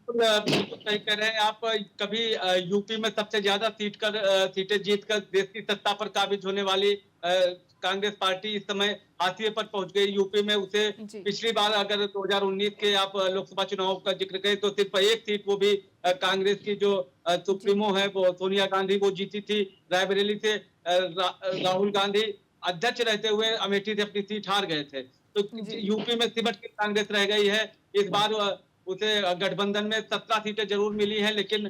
बिल्कुल सही कह रहे हैं आप। कभी यूपी में सबसे ज्यादा सीटें जीतकर देश की सत्ता पर काबिज होने वाली कांग्रेस पार्टी इस समय हाशिए पर पहुंच गई यूपी में। उसे पिछली बार अगर 2019 के आप लोकसभा चुनाव का जिक्र करें तो सिर्फ एक सीट, वो भी कांग्रेस की जो सुप्रीमो है वो सोनिया गांधी, वो जीती थी। रायबरेली से राहुल गांधी अध्यक्ष रहते हुए अमेठी से अपनी सीट हार गए थे। तो यूपी में सिमट के कांग्रेस रह गई है। इस बार उसे गठबंधन में 17 सीटें जरूर मिली हैं, लेकिन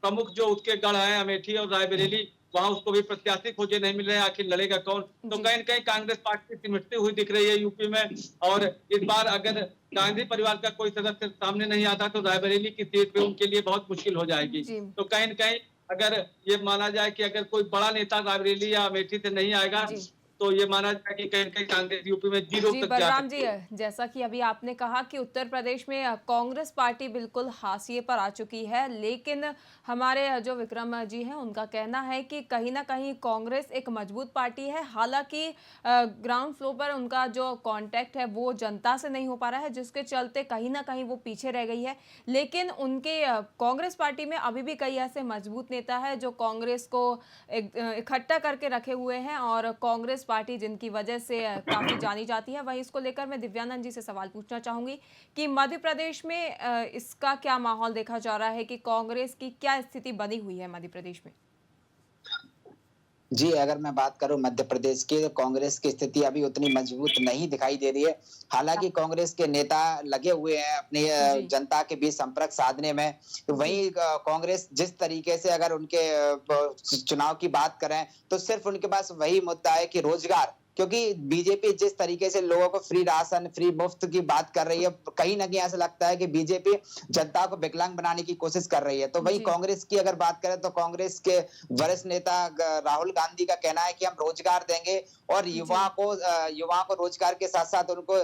प्रमुख जो उसके गढ़ हैं अमेठी और रायबरेली, वहां उसको भी प्रत्याशी खोजे नहीं मिल रहे हैं। आखिर लड़ेगा कौन? तो कहीं न कहीं कांग्रेस पार्टी सिमटती हुई दिख रही है यूपी में। और इस बार अगर गांधी परिवार का कोई सदस्य सामने नहीं आता तो रायबरेली की सीट पे उनके लिए बहुत मुश्किल हो जाएगी। तो कहीं न कहीं अगर ये माना जाए कि अगर कोई बड़ा नेता रायबरेली या अमेठी से नहीं आएगा तो ये माना जाए कि कहीं न कहीं कांग्रेस यूपी में 0 तक जा
बलराम
सकती
जी,
है।
जैसा कि अभी आपने कहा कि उत्तर प्रदेश में कांग्रेस पार्टी बिल्कुल हाशिए पर आ चुकी है, लेकिन हमारे जो विक्रम जी हैं उनका कहना है कि कहीं ना कहीं कांग्रेस एक मजबूत पार्टी है। हालांकि ग्राउंड फ्लोर पर उनका जो कांटेक्ट है वो जनता से नहीं हो पा रहा है, जिसके चलते कहीं ना कहीं वो पीछे रह गई है। लेकिन उनके कांग्रेस पार्टी में अभी भी कई ऐसे मजबूत नेता है जो कांग्रेस को इकट्ठा करके रखे हुए हैं और कांग्रेस पार्टी जिनकी वजह से काफी जानी जाती है। वहीं इसको लेकर मैं दिव्यानंद जी से सवाल पूछना चाहूंगी कि मध्य प्रदेश में इसका क्या माहौल देखा जा रहा है कि कांग्रेस की क्या स्थिति बनी हुई है मध्य प्रदेश में?
जी, अगर मैं बात करूं मध्य प्रदेश की, तो कांग्रेस की स्थिति अभी उतनी मजबूत नहीं दिखाई दे रही है। हालांकि कांग्रेस के नेता लगे हुए हैं अपनी जनता के बीच संपर्क साधने में। तो वहीं कांग्रेस जिस तरीके से अगर उनके चुनाव की बात करें तो सिर्फ उनके पास वही मुद्दा है कि रोजगार, क्योंकि बीजेपी जिस तरीके से लोगों को फ्री राशन, फ्री मुफ्त की बात कर रही है, कहीं ना कहीं ऐसा लगता है कि बीजेपी जनता को विकलांग बनाने की कोशिश कर रही है। तो वही कांग्रेस की अगर बात करें तो कांग्रेस के वरिष्ठ नेता राहुल गांधी का कहना है कि हम रोजगार देंगे और युवाओं को रोजगार के साथ साथ उनको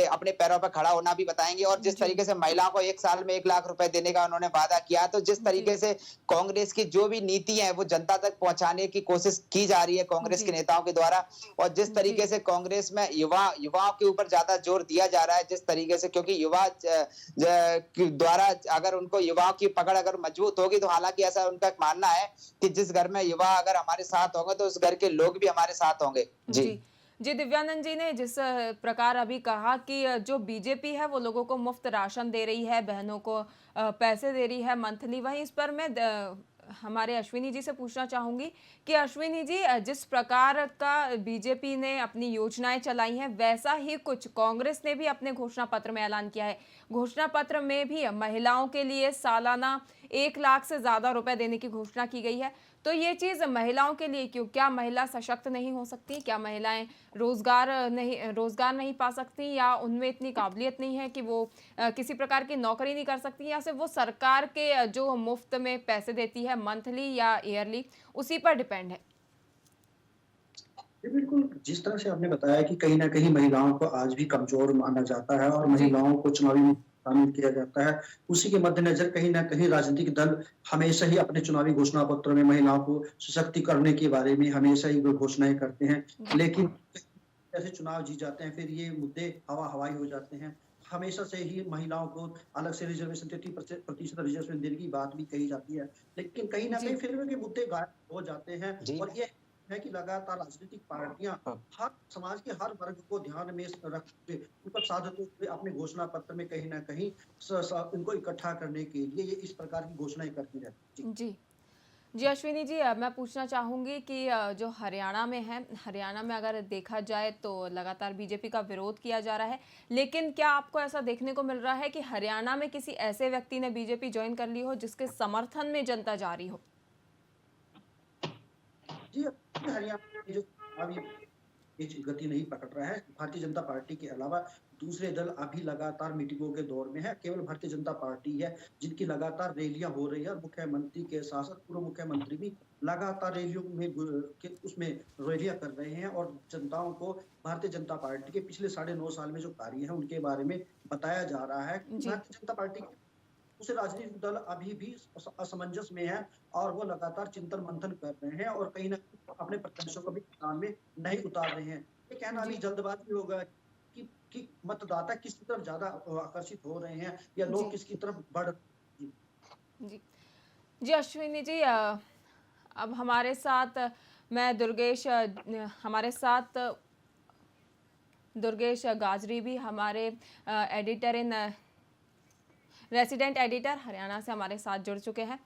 अपने पैरों पर खड़ा होना भी बताएंगे। और जिस तरीके से महिलाओं को 1 साल में 1 लाख रुपए देने का उन्होंने वादा किया, तो जिस तरीके से कांग्रेस की जो भी नीति है वो जनता तक पहुंचाने की कोशिश की जा रही है कांग्रेस के नेताओं के द्वारा। और जिस तरीके से कांग्रेस में युवाओं के ऊपर ज्यादा जोर दिया जा रहा है, जिस तरीके से, क्योंकि युवा द्वारा अगर उनको युवाओं की पकड़ अगर मजबूत होगी तो, हालांकि ऐसा उनका मानना है कि जिस घर में युवा अगर हमारे साथ होंगे तो उस घर के लोग भी हमारे साथ होंगे।
जी, दिव्यानंद जी ने जिस प्रकार अभी कहा कि जो बीजेपी है वो लोगों को मुफ्त राशन दे रही है, बहनों को पैसे दे रही है मंथली, वहीं इस पर मैं हमारे अश्विनी जी से पूछना चाहूंगी कि अश्विनी जी, जिस प्रकार का बीजेपी ने अपनी योजनाएं चलाई हैं वैसा ही कुछ कांग्रेस ने भी अपने घोषणा पत्र में ऐलान किया है। घोषणा पत्र में भी महिलाओं के लिए सालाना 1 लाख से ज्यादा रुपए देने की घोषणा की गई है। तो ये चीज महिलाओं के लिए क्यों? क्या महिला सशक्त नहीं हो सकती? क्या महिलाएं रोजगार नहीं पा सकती, या उनमें इतनी काबिलियत नहीं है कि वो किसी प्रकार की नौकरी नहीं कर सकती, या सिर्फ वो सरकार के जो मुफ्त में पैसे देती है मंथली या ईयरली उसी पर डिपेंड है?
बिल्कुल, जिस तरह से आपने बताया कि कहीं ना कहीं महिलाओं को आज भी कमजोर माना जाता है और महिलाओं को चुनावी में शामिल किया जाता है, उसी के मद्देनजर कहीं ना कहीं राजनीतिक दल हमेशा ही अपने चुनावी घोषणा पत्र में महिलाओं को सशक्ति करने के बारे में हमेशा ही घोषणाएं करते हैं। लेकिन जैसे चुनाव जीत जाते हैं फिर ये मुद्दे हवाई हो जाते हैं। हमेशा से ही महिलाओं को अलग से रिजर्वेशन 33% रिजर्वेशन देने की बात भी कही जाती है, लेकिन कहीं ना कहीं फिर के मुद्दे गायब हो जाते हैं। और ये है कि लगातार राजनीतिक पार्टियां हर समाज के हर वर्ग को ध्यान में रखते ऊपर साधते हुए अपने घोषणा पत्र में कहीं ना कहीं उनको इकट्ठा करने के लिए ये इस प्रकार की घोषणाएं करती रहती है।
जी अश्विनी जी, मैं पूछना चाहूंगी कि जो हरियाणा में है, हरियाणा में अगर देखा जाए तो लगातार बीजेपी का विरोध किया जा रहा है, लेकिन क्या आपको ऐसा देखने को मिल रहा है कि हरियाणा में किसी ऐसे व्यक्ति ने बीजेपी ज्वाइन कर ली हो जिसके समर्थन में जनता जा रही हो?
जी, हरियाणा में जो अभी तेज गति नहीं पकड़ रहा है। भारतीय जनता पार्टी के अलावा दूसरे दल अभी लगातार मीटिंगों के दौर में है। केवल भारतीय जनता पार्टी है जिनकी लगातार रैलियां हो रही है और मुख्यमंत्री के साथ-साथ पूर्व मुख्यमंत्री भी लगातार रैलियों में उसमें रैलियां कर रहे हैं और जनताओं को भारतीय जनता पार्टी के पिछले 9.5 साल में जो कार्य है उनके बारे में बताया जा रहा है।
जी।
भारतीय जनता पार्टी के दूसरे राजनीतिक दल अभी भी असमंजस में है और वो लगातार चिंतन मंथन कर रहे हैं और कहीं न कहीं अपने प्रत्याशियों को भी मैदान में नहीं उतार रहे हैं। ये कहना अभी
जी।
जल्दबाजी होगा कि मतदाता किसकी तरफ ज्यादा आकर्षित हो रहे हैं या लोग
जी।
किसकी तरफ बढ़। जी।
जी। जी, अश्विनी जी, अब हमारे साथ मैं दुर्गेश हमारे साथ दुर्गेश गाजरी भी हमारे editor in resident editor Haryana से हमारे साथ जुड़ चुके हैं।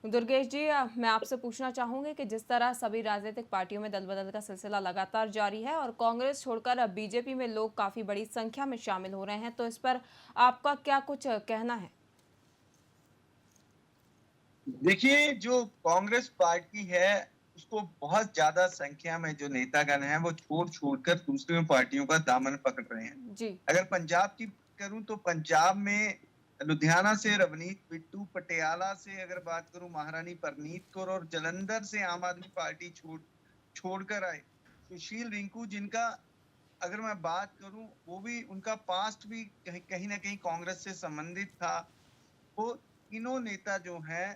दुर्गेश जी, मैं आपसे पूछना चाहूँगी कि जिस तरह सभी राजनीतिक पार्टियों में दल बदल का सिलसिला लगातार जारी है और कांग्रेस छोड़कर अब बीजेपी में लोग काफ़ी बड़ी संख्या में शामिल हो रहे हैं, तो इस पर आपका क्या कुछ कहना है?
देखिए, जो कांग्रेस पार्टी है उसको बहुत ज्यादा संख्या में जो नेतागण हैं वो छोड़-छोड़कर दूसरी पार्टियों का दामन पकड़ रहे हैं।
जी।
अगर पंजाब की बात करूं तो पंजाब में लुधियाना से रवनीत बिट्टू, पटियाला से अगर बात करूं महारानी परनीत कौर और जालंधर से आम आदमी पार्टी छोड़कर आए सुशील रिंकू, जिनका अगर मैं बात करूं वो भी उनका पास्ट भी कहीं ना कहीं कांग्रेस से संबंधित था। वो तीनों नेता जो हैं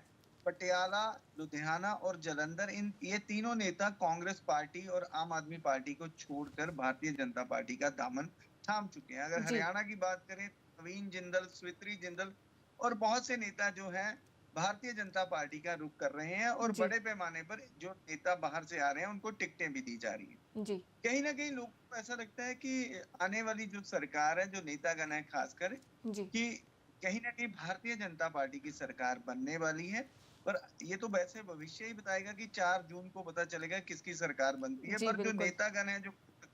पटियाला, लुधियाना और जालंधर, ये तीनों नेता कांग्रेस पार्टी और आम आदमी पार्टी को छोड़कर भारतीय जनता पार्टी का दामन थाम चुके हैं। अगर हरियाणा की बात करें, नवीन जिंदल, स्वित्री जिंदल और बहुत से नेता जो हैं भारतीय जनता पार्टी का रुख कर रहे हैं और बड़े पैमाने पर जो नेता बाहर से आ रहे हैं उनको टिकटें भी दी जा रही हैं।
जी।
कहीं ना कहीं लोगों को ऐसा लगता है कि आने वाली जो सरकार है, जो नेतागण है खासकर,
जी।
कि कहीं ना कहीं भारतीय जनता पार्टी की सरकार बनने वाली है। पर ये तो वैसे भविष्य ही बताएगा कि 4 जून को पता चलेगा किसकी सरकार बनती है।
जी,
पर जो
बिल्कुल।
नेतागण है जो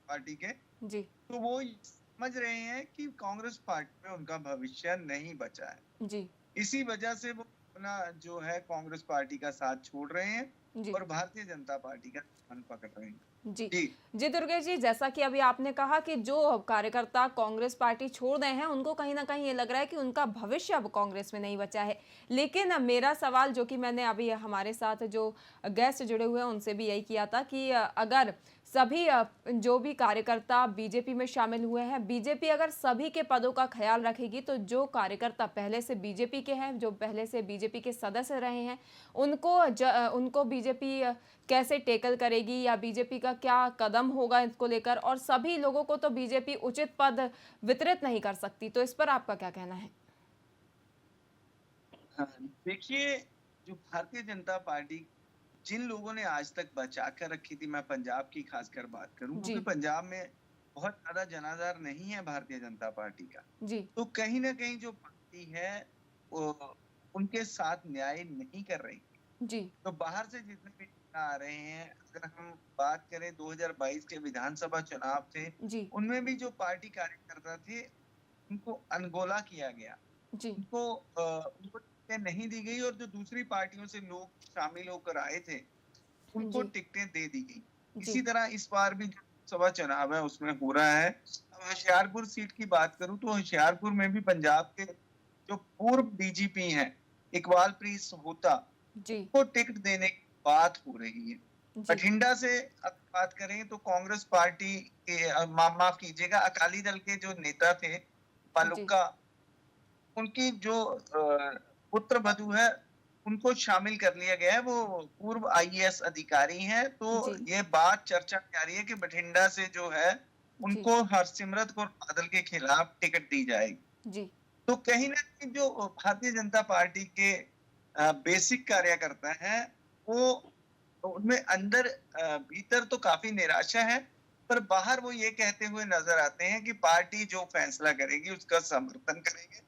पार्टी के,
जी।
तो वो समझ रहे हैं कि कांग्रेस पार्टी में उनका भविष्य नहीं बचा है।
जी।
इसी वजह से वो अपना जो है कांग्रेस पार्टी का साथ छोड़ रहे हैं
जी।
और भारतीय जनता पार्टी का मन पकड़ रहे हैं।
जी।
जी।
जी दुर्गेश जी, जैसा कि अभी आपने कहा कि जो कार्यकर्ता कांग्रेस पार्टी छोड़ रहे हैं उनको कहीं ना कहीं ये लग रहा है कि उनका भविष्य अब कांग्रेस में नहीं बचा है, लेकिन मेरा सवाल जो कि मैंने अभी हमारे साथ जो गेस्ट जुड़े हुए हैं उनसे भी यही किया था कि अगर सभी जो भी कार्यकर्ता बीजेपी में शामिल हुए हैं, बीजेपी अगर सभी के पदों का ख्याल रखेगी तो जो कार्यकर्ता पहले से बीजेपी के हैं, जो पहले से बीजेपी के सदस्य रहे हैं, उनको बीजेपी कैसे टेकल करेगी या बीजेपी का क्या कदम होगा इसको लेकर, और सभी लोगों को तो बीजेपी उचित पद वितरित नहीं कर सकती, तो इस पर आपका क्या कहना है?
देखिए, जो भारतीय जनता पार्टी जिन लोगों ने आज तक बचा कर रखी थी, मैं पंजाब की खासकर बात करूं, क्योंकि पंजाब में बहुत ज्यादा जनाधार नहीं है भारतीय जनता पार्टी का,
जी।
तो कहीं ना कहीं जो पार्टी है वो उनके साथ न्याय नहीं कर रही
जी।
तो बाहर से जितने भी आ रहे हैं, अगर हम बात करें 2022 के विधानसभा चुनाव थे, उनमें भी जो पार्टी कार्यकर्ता थे उनको अनगोला किया गया, उनको टिकटें नहीं दी गई और जो दूसरी पार्टियों से लोग शामिल होकर आए थे उनको टिकटें दे दी गई। इसी तरह इस बार भी जो सभा चुनाव है उसमें हो रहा है। अब होशियारपुर सीट की बात करूं तो होशियारपुर में भी पंजाब के जो पूर्व डीजीपी हैं इकबाल प्रीत सोहता को टिकट देने की बात हो रही है। बठिंडा से बात करें तो कांग्रेस पार्टी के माफ कीजिएगा अकाली दल के जो नेता थे पालुक्का, उनकी जो पुत्र वधू है उनको शामिल कर लिया गया है, वो पूर्व आईएएस अधिकारी हैं। तो ये बात चर्चा जारी है कि बठिंडा से जो है उनको हरसिमरत कौर बादल के खिलाफ टिकट दी जाएगी। तो कहीं ना कहीं जो भारतीय जनता पार्टी के बेसिक कार्यकर्ता हैं वो उनमें अंदर भीतर तो काफी निराशा है, पर बाहर वो ये कहते हुए नजर आते हैं कि पार्टी जो फैसला करेगी उसका समर्थन करेंगे,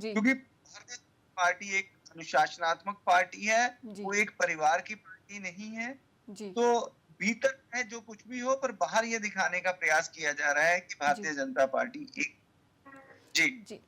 क्योंकि भारतीय पार्टी एक अनुशासनात्मक पार्टी है, वो एक परिवार की पार्टी नहीं है। तो भीतर है जो कुछ भी हो, पर बाहर ये दिखाने का प्रयास किया जा रहा है कि भारतीय जनता पार्टी एक। जी।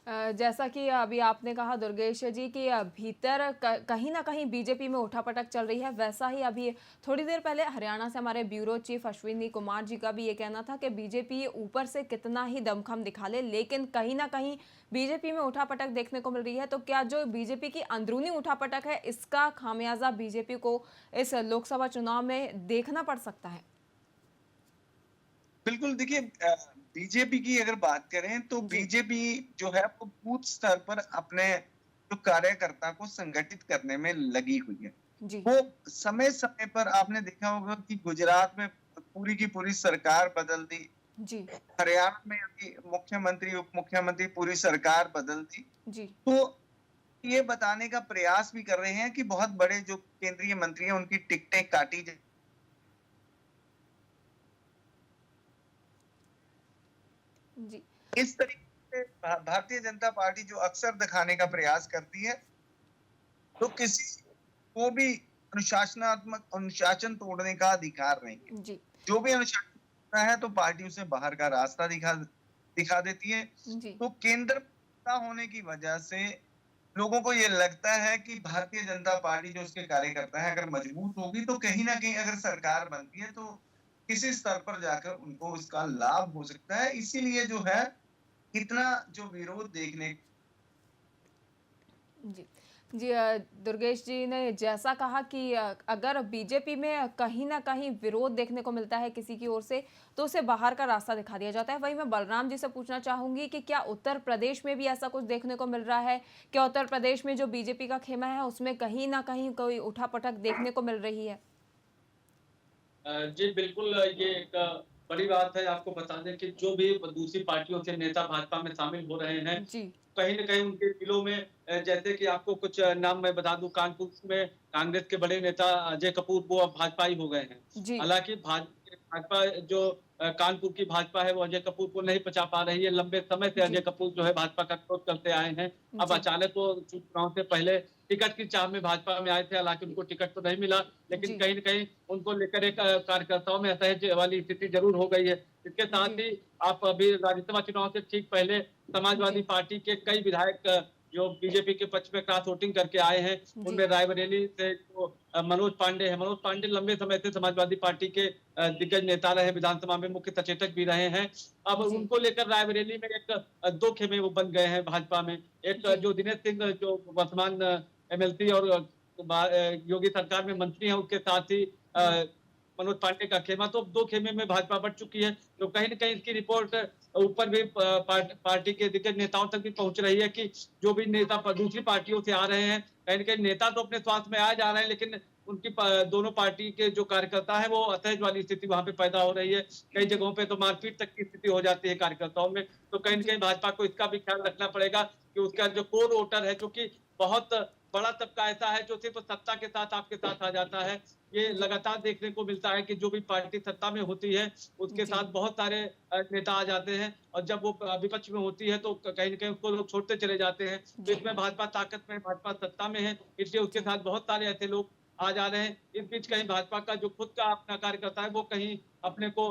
जैसा कि अभी आपने कहा दुर्गेश जी कि भीतर कहीं ना कहीं बीजेपी में उठापटक चल रही है, वैसा ही अभी थोड़ी देर पहले हरियाणा से हमारे ब्यूरो चीफ अश्विनी कुमार जी का भी ये कहना था कि बीजेपी ऊपर से कितना ही दमखम दिखा ले, लेकिन कहीं ना कहीं बीजेपी में उठापटक देखने को मिल रही है। तो क्या जो बीजेपी की अंदरूनी उठापटक है, इसका खामियाजा बीजेपी को इस लोकसभा चुनाव में देखना पड़ सकता है?
बिल्कुल, देखिए बीजेपी की अगर बात करें तो बीजेपी जो है वो बूथ स्तर पर अपने जो कार्यकर्ता को संगठित करने में लगी हुई है। वो समय समय पर आपने देखा होगा कि गुजरात में पूरी की पूरी सरकार बदल दी, हरियाणा में अभी मुख्यमंत्री उप मुख्यमंत्री पूरी सरकार बदल दी। तो ये बताने का प्रयास भी कर रहे हैं कि बहुत बड़े जो केंद्रीय मंत्री हैं उनकी टिकटें काटी जाए।
जी।
इस तरीके से भारतीय जनता पार्टी जो अक्सर दिखाने का प्रयास करती है, तो किसी को भी अनुशासन तोड़ने का अधिकार नहीं है। जो भी अनुशासन तोड़ता है तो पार्टी उसे बाहर का रास्ता दिखा देती है। तो केंद्र होने की वजह से लोगों को ये लगता है कि भारतीय जनता पार्टी जो उसके कार्यकर्ता है अगर मजबूत होगी तो कहीं ना कहीं अगर सरकार बनती है तो किसी स्तर पर जाकर उनको इसका लाभ हो सकता है। इसीलिए जो है इतना जो विरोध देखने।
जी दुर्गेश जी ने जैसा कहा कि अगर बीजेपी में कहीं ना कहीं विरोध देखने को मिलता है किसी की ओर से, तो उसे बाहर का रास्ता दिखा दिया जाता है। वहीं मैं बलराम जी से पूछना चाहूंगी कि क्या उत्तर प्रदेश में भी ऐसा कुछ देखने को मिल रहा है? क्या उत्तर प्रदेश में जो बीजेपी का खेमा है उसमें कहीं ना कहीं कोई उठापटक देखने को मिल रही है?
जी बिल्कुल, ये एक बड़ी बात है। आपको बता दें कि जो भी दूसरी पार्टियों के नेता भाजपा में शामिल हो रहे हैं, कहीं न कहीं उनके दिलों में, जैसे कि आपको कुछ नाम मैं बता दूं, कानपुर में कांग्रेस के बड़े नेता अजय कपूर वो अब भाजपा ही हो गए हैं। हालांकि भाजपा जो कानपुर की भाजपा है वो अजय कपूर को नहीं पचा पा रही है। लंबे समय से अजय कपूर जो है भाजपा का विरोध करते आए हैं। अब अचानक वो चुनाव से पहले टिकट की चाह में भाजपा में आए थे, हालांकि उनको टिकट तो नहीं मिला, लेकिन कहीं न कहीं उनको लेकर एक कार्यकर्ताओं में असहज वाली स्थिति जरूर हो गई है। इसके साथ ही आप अभी राज्यसभा चुनाव से ठीक पहले समाजवादी पार्टी के कई विधायक जो बीजेपी के पक्ष में क्रॉस वोटिंग करके आए हैं, उनमें रायबरेली से जो मनोज पांडे है, मनोज पांडे लंबे समय से समाजवादी पार्टी के दिग्गज नेता रहे, विधानसभा में मुख्य सचेतक भी रहे हैं। अब उनको लेकर रायबरेली में एक दो खेमे वो बन गए हैं भाजपा में। एक जो दिनेश सिंह जो वर्तमान एमएलसी और योगी सरकार में मंत्री हैं, उसके साथ ही मनोज पांडे का खेमा, तो दो खेमे में भाजपा बढ़ चुकी है। तो कहीं न कहीं इसकी रिपोर्ट ऊपर भी पार्टी के दिग्गज नेताओं तक भी पहुंच रही है कि जो भी नेता दूसरी पार्टियों से आ रहे हैं, कहीं न कहीं नेता तो अपने स्वार्थ में आ जा रहे हैं, लेकिन उनकी दोनों पार्टी के जो कार्यकर्ता है वो असहज वाली स्थिति वहां पे पैदा हो रही है। कई जगहों पे तो मारपीट तक की स्थिति हो जाती है कार्यकर्ताओं में। तो कहीं न कहीं भाजपा को इसका भी ख्याल रखना पड़ेगा कि उसका जो कोर वोटर है, जो कि बहुत बड़ा तबका ऐसा है जो सिर्फ सत्ता के साथ आपके साथ आ जाता है। ये लगातार देखने को मिलता है कि जो भी पार्टी सत्ता में होती है उसके साथ बहुत सारे नेता आ जाते हैं, और जब वो विपक्ष में होती है तो कहीं न कहीं उसको लोग छोड़ते चले जाते हैं। तो इसमें भाजपा ताकत में, भाजपा सत्ता में है, इसलिए उसके साथ बहुत सारे ऐसे लोग आ जा रहे हैं। इस बीच कहीं भाजपा का जो खुद का अपना कार्यकर्ता है वो कहीं अपने को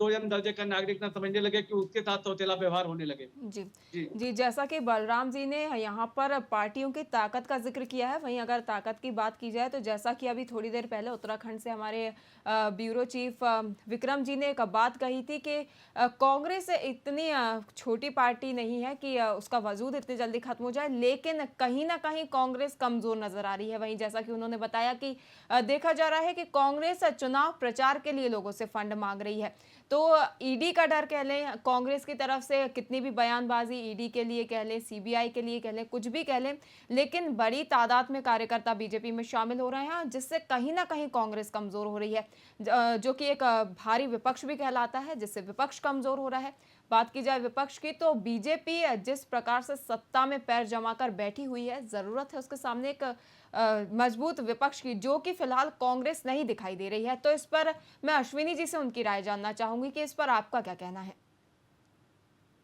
दोयम दर्जे का नागरिक न समझने लगे कि उसके साथ सौतेला व्यवहार होने लगे।
जी, जैसा कि बलराम जी ने यहाँ पर पार्टियों की ताकत का जिक्र किया है, वहीं अगर ताकत की बात की जाए तो जैसा कि अभी थोड़ी देर पहले उत्तराखंड से हमारे ब्यूरो चीफ विक्रम जी ने एक बात कही थी कि कांग्रेस इतनी छोटी पार्टी नहीं है कि उसका वजूद इतनी जल्दी खत्म हो जाए, लेकिन कहीं ना कहीं कांग्रेस कमजोर नजर आ रही है। वहीं जैसा कि उन्होंने बताया कि देखा जा रहा है कि कांग्रेस चुनाव प्रचार के लिए लोगों से फंड मांग रही है। तो ईडी का डर कह लें, कांग्रेस की तरफ से कितनी भी बयानबाजी ईडी के लिए कह लें, सीबीआई के लिए कह लें, कुछ भी कह लें, लेकिन बड़ी तादाद में कार्यकर्ता बीजेपी में शामिल हो रहे हैं, जिससे कहीं ना कहीं कांग्रेस कमजोर हो रही है, जो कि एक भारी विपक्ष भी कहलाता है, जिससे विपक्ष कमजोर हो रहा है। बात की जाए विपक्ष की तो बीजेपी जिस प्रकार से सत्ता में पैर जमाकर बैठी हुई है, जरूरत है उसके सामने एक मजबूत विपक्ष की, जो कि फिलहाल कांग्रेस नहीं दिखाई दे रही है। तो इस पर मैं अश्विनी जी से उनकी राय जानना चाहूंगी कि इस पर आपका क्या कहना है?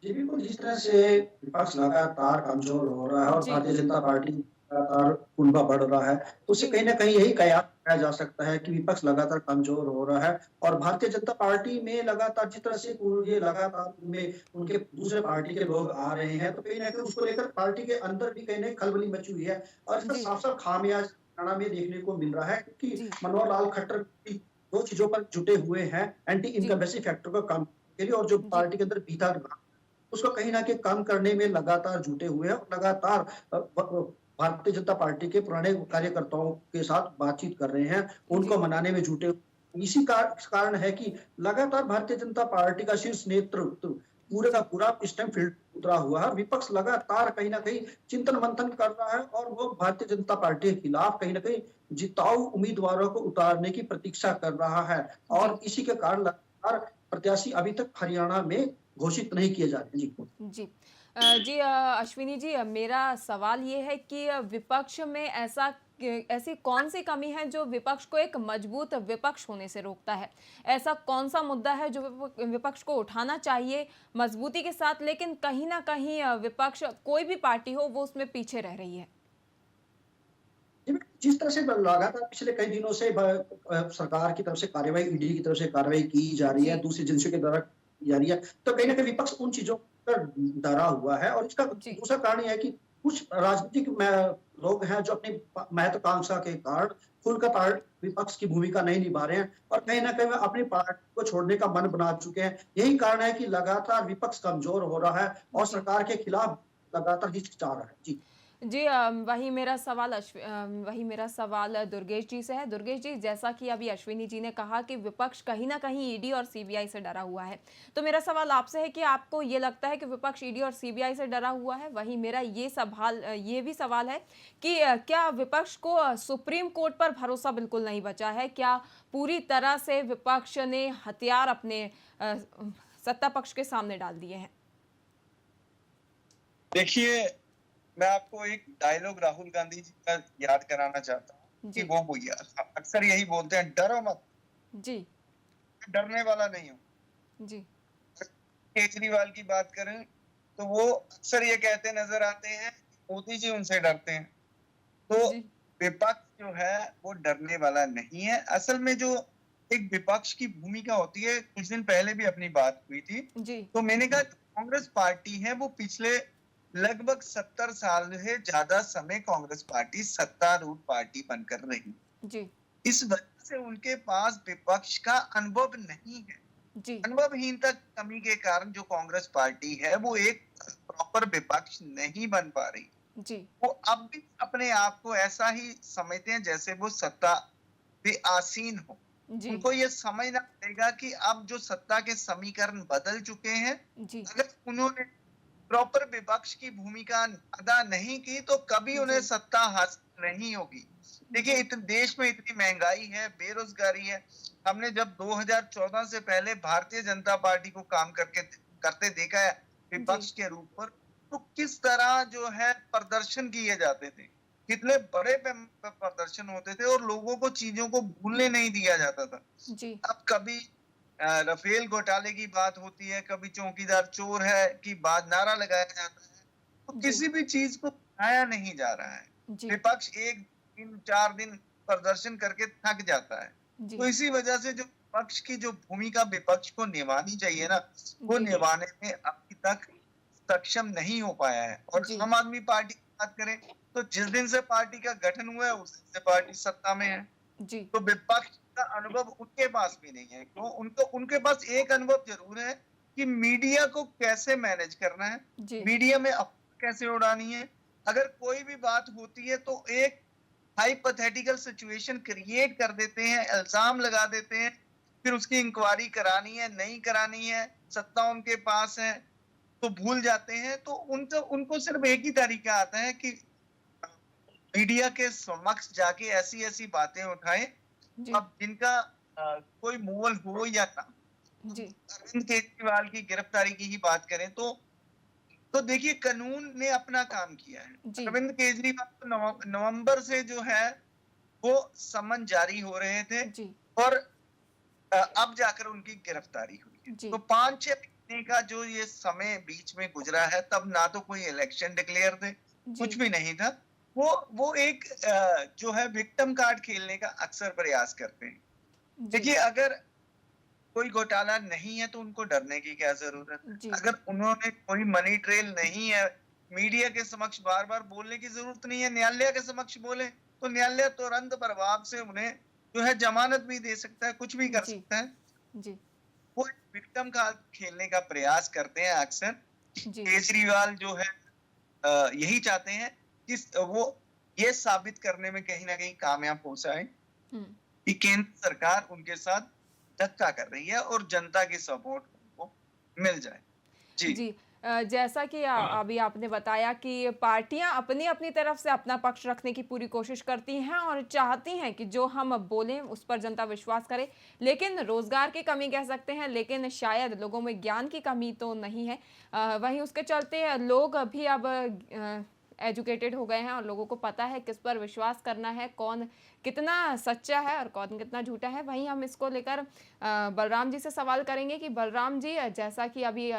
जी बिल्कुल, जिस तरह से विपक्ष लगातार कमजोर हो रहा है और भारतीय जनता पार्टी लगातार कुनबा बढ़ रहा है, तो उससे कहीं ना कहीं यही कयास किया जा सकता है कि विपक्ष लगातार कमजोर हो रहा है। और भारतीय जनता पार्टी में लगातार जिस तरह से ये लगातार में उनके दूसरे पार्टी के लोग आ रहे हैं, तो कहीं ना कहीं उसको लेकर पार्टी के अंदर भी कहीं ना कहीं खलबली मची हुई है। और इसका साफ साफ खामियाजा हरियाणा में देखने को मिल रहा है, क्योंकि मनोहर लाल खट्टर दो चीजों पर जुटे हुए हैं, एंटी इनकम्बेंसी फैक्टर को कम के लिए, और जो पार्टी के अंदर भीतर उसको कहीं ना कहीं कम करने में लगातार जुटे हुए हैं, और लगातार भारतीय जनता पार्टी के पुराने कार्यकर्ताओं के साथ बातचीत कर रहे हैं, उनको मनाने में जुटे। इसी कारण है कि लगातार भारतीय जनता पार्टी का शीर्ष नेतृत्व पूरे का पूरा इस टाइम फील्ड उतरा हुआ है। विपक्ष लगातार कहीं ना कहीं चिंतन मंथन कर रहा है, और वो भारतीय जनता पार्टी के खिलाफ कहीं ना कहीं जिताऊ उम्मीदवारों को उतारने की प्रतीक्षा कर रहा है, और इसी के कारण लगातार प्रत्याशी अभी तक हरियाणा में घोषित नहीं किए जा रहे।
जी जी अश्विनी जी, मेरा सवाल ये है कि विपक्ष में ऐसी कौन सी कमी है जो विपक्ष को एक मजबूत विपक्ष होने से रोकता है? ऐसा कौन सा मुद्दा है जो विपक्ष को उठाना चाहिए मजबूती के साथ, लेकिन कहीं ना कहीं विपक्ष, कोई भी पार्टी हो, वो उसमें पीछे रह रही है?
जिस तरह से लगातार पिछले कई दिनों से सरकार की तरफ से कार्रवाई, ईडी की तरफ से कार्रवाई की जा रही है, दूसरी एजेंसियों के द्वारा की जा रही है, तो कहीं ना कहीं विपक्ष उन चीजों पर डरा हुआ है। और इसका दूसरा कारण यह है कि कुछ राजनीतिक लोग हैं जो अपनी महत्वाकांक्षा के कारण खुलकर विपक्ष की भूमिका नहीं निभा रहे हैं, और कहीं ना कहीं अपनी पार्टी को छोड़ने का मन बना चुके हैं। यही कारण है कि लगातार विपक्ष कमजोर हो रहा है और सरकार के खिलाफ लगातार हिचकिचा रहा है। जी
जी वही मेरा सवाल दुर्गेश जी से है। दुर्गेश जी, जैसा कि अभी अश्विनी जी ने कहा कि विपक्ष कहीं ना कहीं ईडी और सीबीआई से डरा हुआ है, तो मेरा सवाल आपसे है कि आपको ये लगता है कि विपक्ष ईडी और सीबीआई से डरा हुआ है? वहीं मेरा ये भी सवाल है कि क्या विपक्ष को सुप्रीम कोर्ट पर भरोसा बिल्कुल नहीं बचा है? क्या पूरी तरह से विपक्ष ने हथियार अपने सत्ता पक्ष के सामने डाल दिए हैं?
देखिए, मैं आपको एक डायलॉग राहुल गांधी जी का याद कराना चाहता हूँ कि वो अक्सर यही बोलते हैं, डरो मत।
जी,
डरने वाला नहीं हूँ। जी, केजरीवाल की बात करें तो वो अक्सर ये कहते नजर आते हैं मोदी जी उनसे डरते हैं। तो विपक्ष जो है वो डरने वाला नहीं है। असल में जो एक विपक्ष की भूमिका होती है, कुछ दिन पहले भी अपनी बात हुई थी, तो मैंने कहा कांग्रेस पार्टी है वो पिछले लगभग 70 साल से ज्यादा समय कांग्रेस पार्टी सत्तारूढ़ पार्टी बनकर रही जी। इस वजह से उनके पास विपक्ष का अनुभव नहीं है जी। अनुभवहीनता की कमी के कारण जो कांग्रेस पार्टी है वो एक प्रॉपर विपक्ष नहीं बन पा रही जी। वो अब भी अपने आप को ऐसा ही समझते हैं जैसे वो सत्ता पे आसीन हो जी। उनको ये समझना पड़ेगा कि अब जो सत्ता के समीकरण बदल चुके हैं जी। अगर उन्होंने प्रॉपर विपक्ष की भूमिका अदा नहीं की तो कभी उन्हें सत्ता हासिल नहीं होगी। देखिए, देश में इतनी महंगाई है, बेरोजगारी है। हमने जब 2014 से पहले भारतीय जनता पार्टी को काम करते देखा है विपक्ष के रूप पर, तो किस तरह जो है प्रदर्शन किए जाते थे, कितने बड़े प्रदर्शन होते थे और लोगों को चीजों को भूलने नहीं दिया जाता था जी। अब कभी राफेल घोटाले की बात होती है, कभी चौकीदार चोर है की बात नारा लगाया जाता है, तो किसी भी चीज को बनाया नहीं जा रहा है। विपक्ष 1 दिन 4 दिन प्रदर्शन करके थक जाता है। तो इसी वजह से जो पक्ष की जो भूमिका विपक्ष को निभानी चाहिए ना, वो निभाने में अभी तक सक्षम नहीं हो पाया है। और आम आदमी पार्टी की बात करें तो जिस दिन से पार्टी का गठन हुआ है उस दिन से पार्टी सत्ता में है जी। तो विपक्ष का अनुभव उनके पास भी नहीं है। तो उनके पास एक अनुभव जरूर है कि मीडिया को कैसे मैनेज करना है, मीडिया में कैसे उड़ानी है। अगर कोई भी बात होती है तो एक हाइपोथेटिकल सिचुएशन क्रिएट कर देते हैं, इल्जाम लगा देते हैं, फिर उसकी इंक्वायरी करानी है नहीं करानी है, सत्ता उनके पास है तो भूल जाते हैं। तो उनको सिर्फ एक ही तरीका आता है कि मीडिया के समक्ष जाके ऐसी ऐसी बातें उठाएं अब जिनका कोई मोल हो या ना। अरविंद केजरीवाल की गिरफ्तारी की ही बात करें तो देखिए कानून ने अपना काम किया है। अरविंद केजरीवाल को नवंबर से जो है वो समन जारी हो रहे थे और अब जाकर उनकी गिरफ्तारी हुई है। तो 5-6 महीने का जो ये समय बीच में गुजरा है, तब ना तो कोई इलेक्शन डिक्लेयर थे, कुछ भी नहीं था। वो एक जो है विक्टिम कार्ड खेलने का अक्सर प्रयास करते हैं। देखिए, अगर कोई घोटाला नहीं है तो उनको डरने की क्या जरूरत है। अगर उन्होंने कोई मनी ट्रेल नहीं है, मीडिया के समक्ष बार बार बोलने की जरूरत नहीं है, न्यायालय के समक्ष बोले तो न्यायालय तुरंत प्रभाव से उन्हें जो है जमानत भी दे सकता है, कुछ भी कर सकता है। वो विक्टिम कार्ड खेलने का प्रयास करते हैं अक्सर। केजरीवाल जो है यही चाहते हैं कि वो ये साबित करने में कहीं ना कहीं कामयाब हो जाए कि केंद्र सरकार उनके साथ धक्का कर रही है और जनता की सपोर्ट को मिल जाए। जी
जैसा कि अभी आपने बताया कि पार्टियां अपनी अपनी तरफ से अपना पक्ष रखने की पूरी कोशिश करती हैं और चाहती हैं कि जो हम बोलें उस पर जनता विश्वास करे, लेकिन रोजगार की कमी कह सकते हैं, लेकिन शायद लोगों में ज्ञान की कमी तो नहीं है। वहीं उसके चलते लोग भी अब एजुकेटेड हो गए हैं और लोगों को पता है किस पर विश्वास करना है, कौन कितना सच्चा है और कौन कितना झूठा है। वहीं हम इसको लेकर बलराम जी से सवाल करेंगे कि बलराम जी, जैसा कि अभी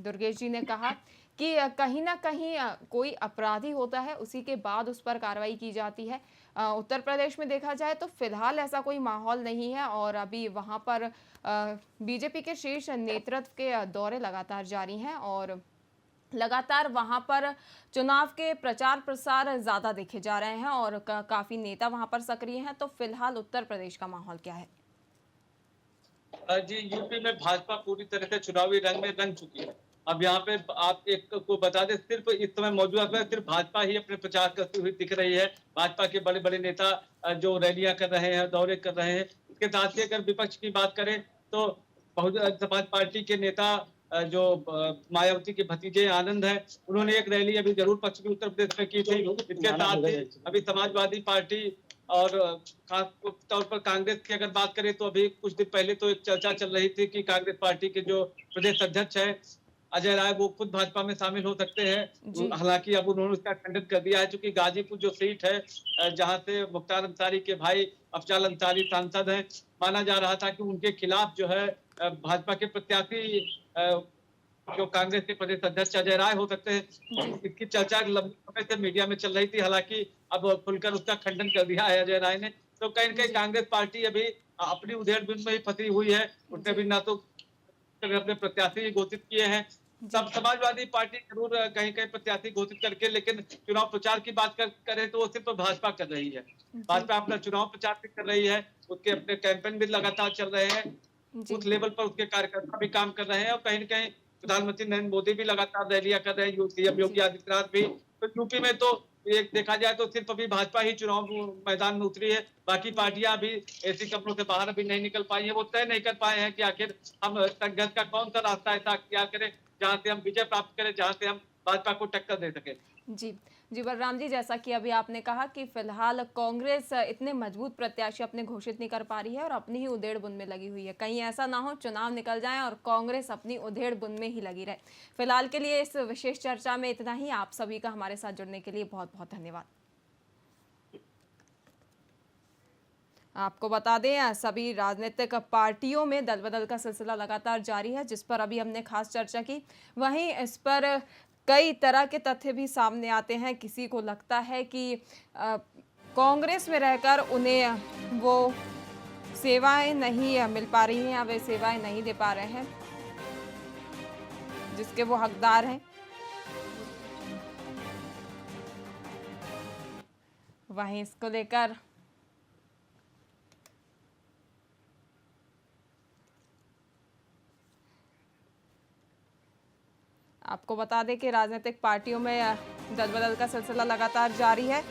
दुर्गेश जी ने कहा कि कहीं ना कहीं कोई अपराधी होता है, उसी के बाद उस पर कार्रवाई की जाती है। उत्तर प्रदेश में देखा जाए तो फिलहाल ऐसा कोई माहौल नहीं है और अभी वहाँ पर बीजेपी के शीर्ष नेतृत्व के दौरे लगातार जारी हैं और लगातार वहां पर चुनाव के प्रचार प्रसार ज्यादा देखे जा रहे हैं और काफी नेता वहां पर सक्रिय हैं। तो फिलहाल उत्तर प्रदेश का माहौल क्या है?
जी, यूपी में भाजपा पूरी तरह से चुनावी रंग में रंग चुकी है। अब यहाँ पे आप एक को बता दें, सिर्फ इस समय मौजूदा में सिर्फ भाजपा ही अपने प्रचार करती हुई दिख रही है। भाजपा के बड़े बड़े नेता जो रैलियां कर रहे हैं, दौरे कर रहे हैं। इसके साथ ही अगर विपक्ष की बात करें तो बहुजन समाज पार्टी के नेता जो मायावती के भतीजे आनंद है, उन्होंने एक रैली अभी जरूर पश्चिमी उत्तर प्रदेश में की थी। इसके साथ ही अभी समाजवादी पार्टी और खास तौर पर कांग्रेस की अगर बात करें तो अभी कुछ दिन पहले तो एक चर्चा चल रही थी कि कांग्रेस पार्टी के जो प्रदेश अध्यक्ष है अजय राय, वो खुद भाजपा में शामिल हो सकते हैं। हालांकि अब उन्होंने उसका खंडन कर दिया है, क्योंकि गाजीपुर जो सीट है जहां से मुख्तार अंसारी के भाई अफजल अंसारी सांसद हैं, माना जा रहा था कि उनके खिलाफ जो है भाजपा के प्रत्याशी जो कांग्रेस के प्रदेश अध्यक्ष अजय राय हो सकते हैं। इसकी चर्चा लंबे समय से मीडिया में चल रही थी, हालांकि अब खुलकर उसका खंडन कर दिया है अजय राय ने। तो कहीं न कहीं कांग्रेस पार्टी अभी अपनी उधेड़-बुन में ही फंसी हुई है। उसने भी ना तो अपने प्रत्याशी घोषित किए हैं, तब समाजवादी पार्टी जरूर कहीं कहीं प्रत्याशी घोषित करके, लेकिन चुनाव प्रचार की बात करें तो वो सिर्फ भाजपा कर रही है। भाजपा अपना चुनाव प्रचार भी कर रही है, उसके अपने कैंपेन भी लगातार चल रहे हैं, उस लेवल पर उसके कार्यकर्ता भी काम कर रहे हैं और कहीं न कहीं प्रधानमंत्री नरेंद्र मोदी भी लगातार रैलियां कर रहे हैं, सीएम योगी आदित्यनाथ भी। तो यूपी में तो एक देखा जाए तो सिर्फ अभी भाजपा ही चुनाव मैदान में उतरी है। बाकी पार्टियां भी ऐसी कमरों से बाहर अभी नहीं निकल पाई है। वो तय नहीं कर पाए हैं कि आखिर हम संघर्ष का कौन सा रास्ता ऐसा क्या करें जहां से हम विजय प्राप्त करें, जहां से हम भाजपा को टक्कर दे सके।
जी बलराम जी, जैसा कि अभी आपने कहा कि फिलहाल कांग्रेस इतने मजबूत प्रत्याशी अपने घोषित नहीं कर पा रही है और अपनी ही उधेड़-बुन में लगी हुई है। कहीं ऐसा ना हो चुनाव निकल जाए और कांग्रेस अपनी उधेड़-बुन में ही लगी रहे। फिलहाल के लिए इस विशेष चर्चा में इतना ही। आप सभी का हमारे साथ जुड़ने के लिए बहुत बहुत धन्यवाद। आपको बता दें, सभी राजनीतिक पार्टियों में दल बदल का सिलसिला लगातार जारी है, जिस पर अभी हमने खास चर्चा की। वहीं इस पर कई तरह के तथ्य भी सामने आते हैं। किसी को लगता है कि कांग्रेस में रहकर उन्हें वो सेवाएं नहीं मिल पा रही हैं या वे सेवाएं नहीं दे पा रहे हैं जिसके वो हकदार हैं। वहीं इसको लेकर आपको बता दें कि राजनीतिक पार्टियों में दल बदल का सिलसिला लगातार जारी है।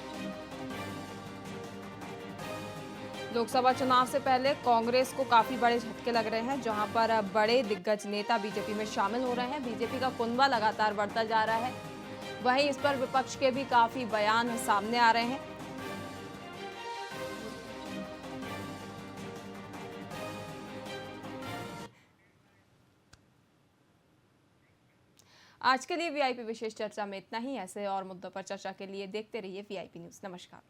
लोकसभा चुनाव से पहले कांग्रेस को काफी बड़े झटके लग रहे हैं, जहां पर बड़े दिग्गज नेता बीजेपी में शामिल हो रहे हैं। बीजेपी का कुनबा लगातार बढ़ता जा रहा है। वहीं इस पर विपक्ष के भी काफी बयान सामने आ रहे हैं। आज के लिए वीआईपी विशेष चर्चा में इतना ही। ऐसे और मुद्दों पर चर्चा के लिए देखते रहिए वीआईपी न्यूज़। नमस्कार।